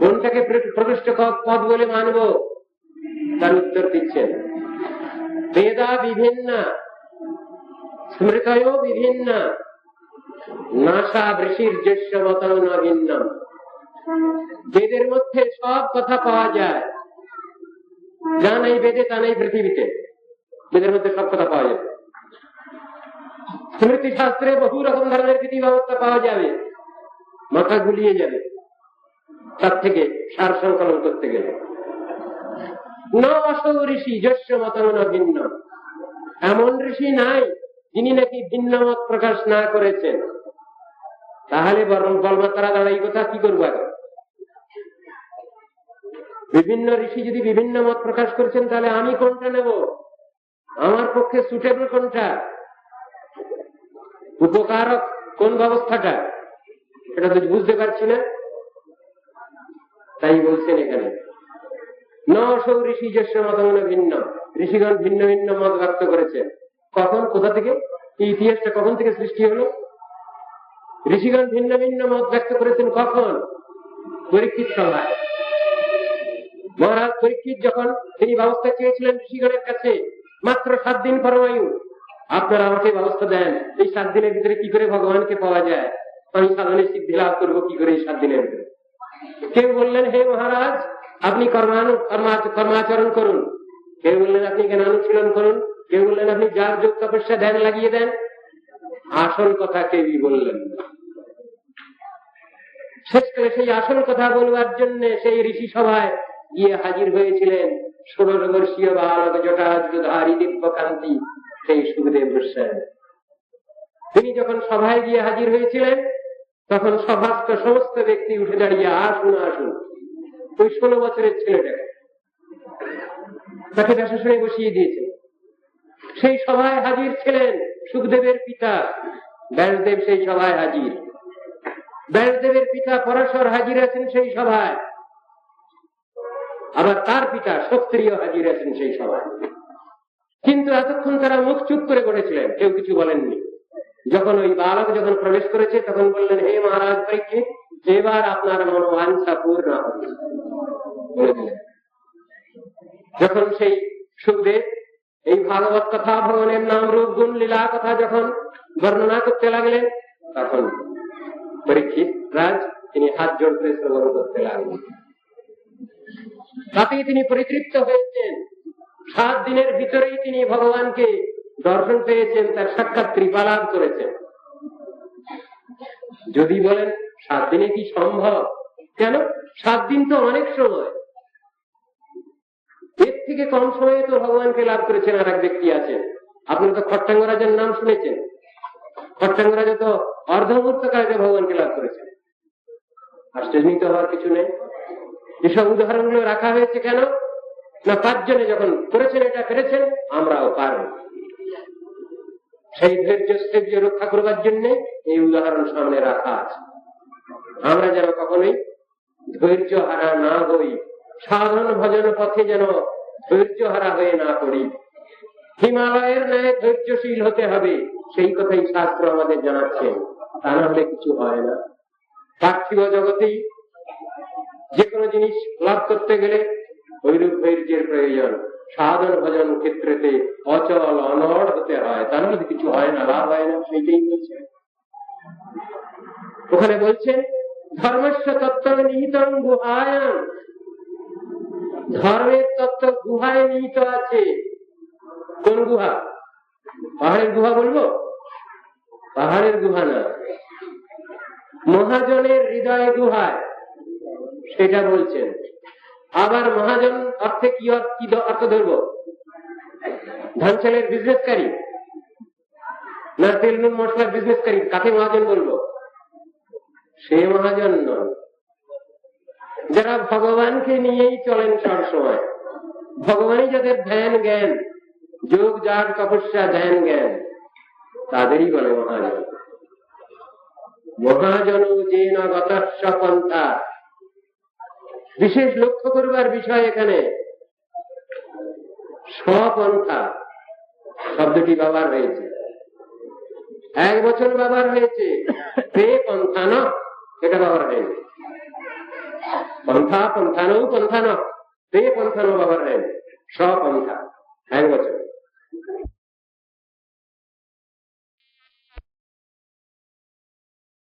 কোনটাকে প্রকৃষ্ট পথ বলে মানব? তার উত্তর দিচ্ছেন বেদা বিভিন্ন স্মৃতয় বিভিন্ন নাসা বৃষির জ্যেষ্ঠ মতন ভিন্ন। বেদের মধ্যে সব কথা পাওয়া যায়, যা নেই বেদে তা নেই পৃথিবীতে। বেদের মধ্যে সব কথা পাওয়া যাবে। স্মৃতি শাস্ত্রে বহু রকম ধরনের বিধি ব্যবস্থা পাওয়া যাবে, মাথা গুলিয়ে যাবে তার থেকে সার সংকলন করতে গেলে। ন অসৌ ঋষি যস্য মতন ভিন্ন, এমন ঋষি নাই যিনি নাকি ভিন্ন মত প্রকাশ না করেছেন। তাহলে বরং বলমাতারা দাঁড়াই কথা কি করবো এখন? বিভিন্ন ঋষি যদি বিভিন্ন মত প্রকাশ করছেন, তাহলে আমি কোনটা নেব? আমার পক্ষে সুটেবল কোনটা, উপকারক কোন ব্যবস্থাটা, এটা তো বুঝতে পারছি না। তাই বলছেন এখানে ন সৌ ঋষি জ্যেষ্ঠ মত ভিন্ন, ঋষিগণ ভিন্ন ভিন্ন মত ব্যক্ত করেছেন। কখন, কোথা থেকে, এই ইতিহাসটা কখন থেকে সৃষ্টি হলো? ঋষিগণ ভিন্ন ভিন্ন মত ব্যক্ত করেছেন কখন? পরীক্ষিত সভায়। মহারাজ পরীক্ষিত যখন তিনি ব্যবস্থা চেয়েছিলেন ঋষিগণের কাছে, মাত্র 7 দিন পরমায়ু, আপনারা আমাকে ব্যবস্থা দেন, এই 7 দিনের ভিতরে কি করে ভগবানকে পাওয়া যায়, আমি সাধনে সিদ্ধি লাভ করবো কি করে এই 7 দিনের ভিতরে। কেউ বললেন হে মহারাজ আপনি কর্মাচরণ করুন, কেউ বললেন আপনি জ্ঞানানুশীলন করুন, কেউ বললেন আপনি যার যোগ তপস্যা ধ্যান লাগিয়ে দেন। আসল কথা কেউই বললেন না। শেষকালে সেই আসল কথা বলবার জন্য সেই ঋষি সভায় গিয়ে হাজির হয়েছিলেন 16 বর্ষীয় বালক জটাধারী দিব্যকান্তি সেই সুখদেব গোস্বামী। তিনি যখন সভায় গিয়ে হাজির হয়েছিলেন, তখন সভাস্থ সমস্ত ব্যক্তি উঠে দাঁড়িয়ে আসুন আসুন। ওই 16 বছরের ছেলেটাকে তাকে ব্যাসাসনে বসিয়ে দিয়েছে। সেই সভায় হাজির ছিলেন সুখদেবের পিতা ব্যাসদেব, সেই সভায় হাজির। ব্যাসদেবের পিতা পরাশর হাজির আছেন সেই সভায়, আবার তার পিতা সক্রিয় হাজির আছেন সেই সভায়। কিন্তু এতক্ষণ তারা মুখ চুপ করে বসেছিলেন, কেউ কিছু বলেননি। যখন ওই বালক যখন প্রবেশ করেছে, তখন বললেন হে মহারাজ পরীক্ষিত, এবার আপনার মনোবাঞ্ছা পূর্ণ হবে। যখন সেই সুখদেব এই ভাগবত কথা, ভগবানের নাম রূপ গুণ লীলা কথা যখন বর্ণনা করতে লাগলেন, তখন পরীক্ষিত রাজ তিনি হাত জোড় করে শ্রবণ করতে লাগলেন। তাতেই তিনি পরিতৃপ্ত হয়েছেন। 7 দিনের ভিতরেই তিনি ভগবানকে দর্শন পেয়েছেন, তার সাক্ষাৎ কৃপা লাভ করেছেন। যদি বলেন 7 দিনে কি সম্ভব, কেন? 7 দিন তো অনেক সময়। এর থেকে কম সময়ে তো ভগবানকে লাভ করেছেন আর এক ব্যক্তি আছেন। আপনারা তো খট্টাঙ্গরাজের নাম শুনেছেন। খট্টাঙ্গরাজ তো অর্ধমূর্ত কাজে ভগবানকে লাভ করেছেন। আশ্চর্যিত হওয়ার কিছু নেই। এসব উদাহরণগুলো রাখা হয়েছে কেন না, 5 জনে যখন করেছেন এটা পেরেছেন, আমরাও পারব। সেই ধৈর্য রক্ষা করবার জন্য এই উদাহরণ সামনে রাখা আছে। আমরা যেন কখনোই ধৈর্য হারা না হই, সাধন ভজন পথে যেন ধৈর্য হারা হয়ে না পড়ি। হিমালয়ের ন্যায় ধৈর্যশীল হতে হবে, সেই কথাই শাস্ত্র আমাদের জানাচ্ছেন। তা না হলে কিছু হয় না। পার্থিব জগতেই যে কোনো জিনিস লাভ করতে গেলে ঐরূপ ধৈর্যের প্রয়োজন। সাধন ভজন ক্ষেত্রেতে অচল অনড় হতে হয়, তা নাহলে কিছু হয় না, লাভ হয় না। সেইটাই বলছে ওখানে, বলছেন ধর্মস্য তত্ত্ব নিহিতং গুহায়াম, ধর্মের তত্ত্ব গুহায় নিহিত আছে। কোন গুহা? পাহাড়ের গুহা বলবো? পাহাড়ের গুহা না, মহাজনের হৃদয় গুহায়, সেটা বলছেন। আবার মহাজন অর্থে কি অর্থ ধরব? ধান চালের বিজনেসকারী না তেল নুন মশলার বিজনেসকারী, কাকে মহাজন বলবো? সে মহাজন নন। যারা ভগবানকে নিয়েই চলেন সবসময়, ভগবানই যাদের ধ্যান জ্ঞান, যোগ যাগ তপস্যা ধ্যান জ্ঞান, তাদেরই বলে মহাজন। মহাজন যে না গতস্য পন্থা। বিশেষ লক্ষ্য করবার বিষয় এখানে স্বপন্থা শব্দটি ব্যবহার হয়েছে, এক বছর ব্যবহার হয়েছে, তে পন্থান এটা ব্যবহার হয়নি। পন্থা পন্থানও পন্থান, তে পন্থানও ব্যবহার হয়নি, স্বপন্থা এক বছর।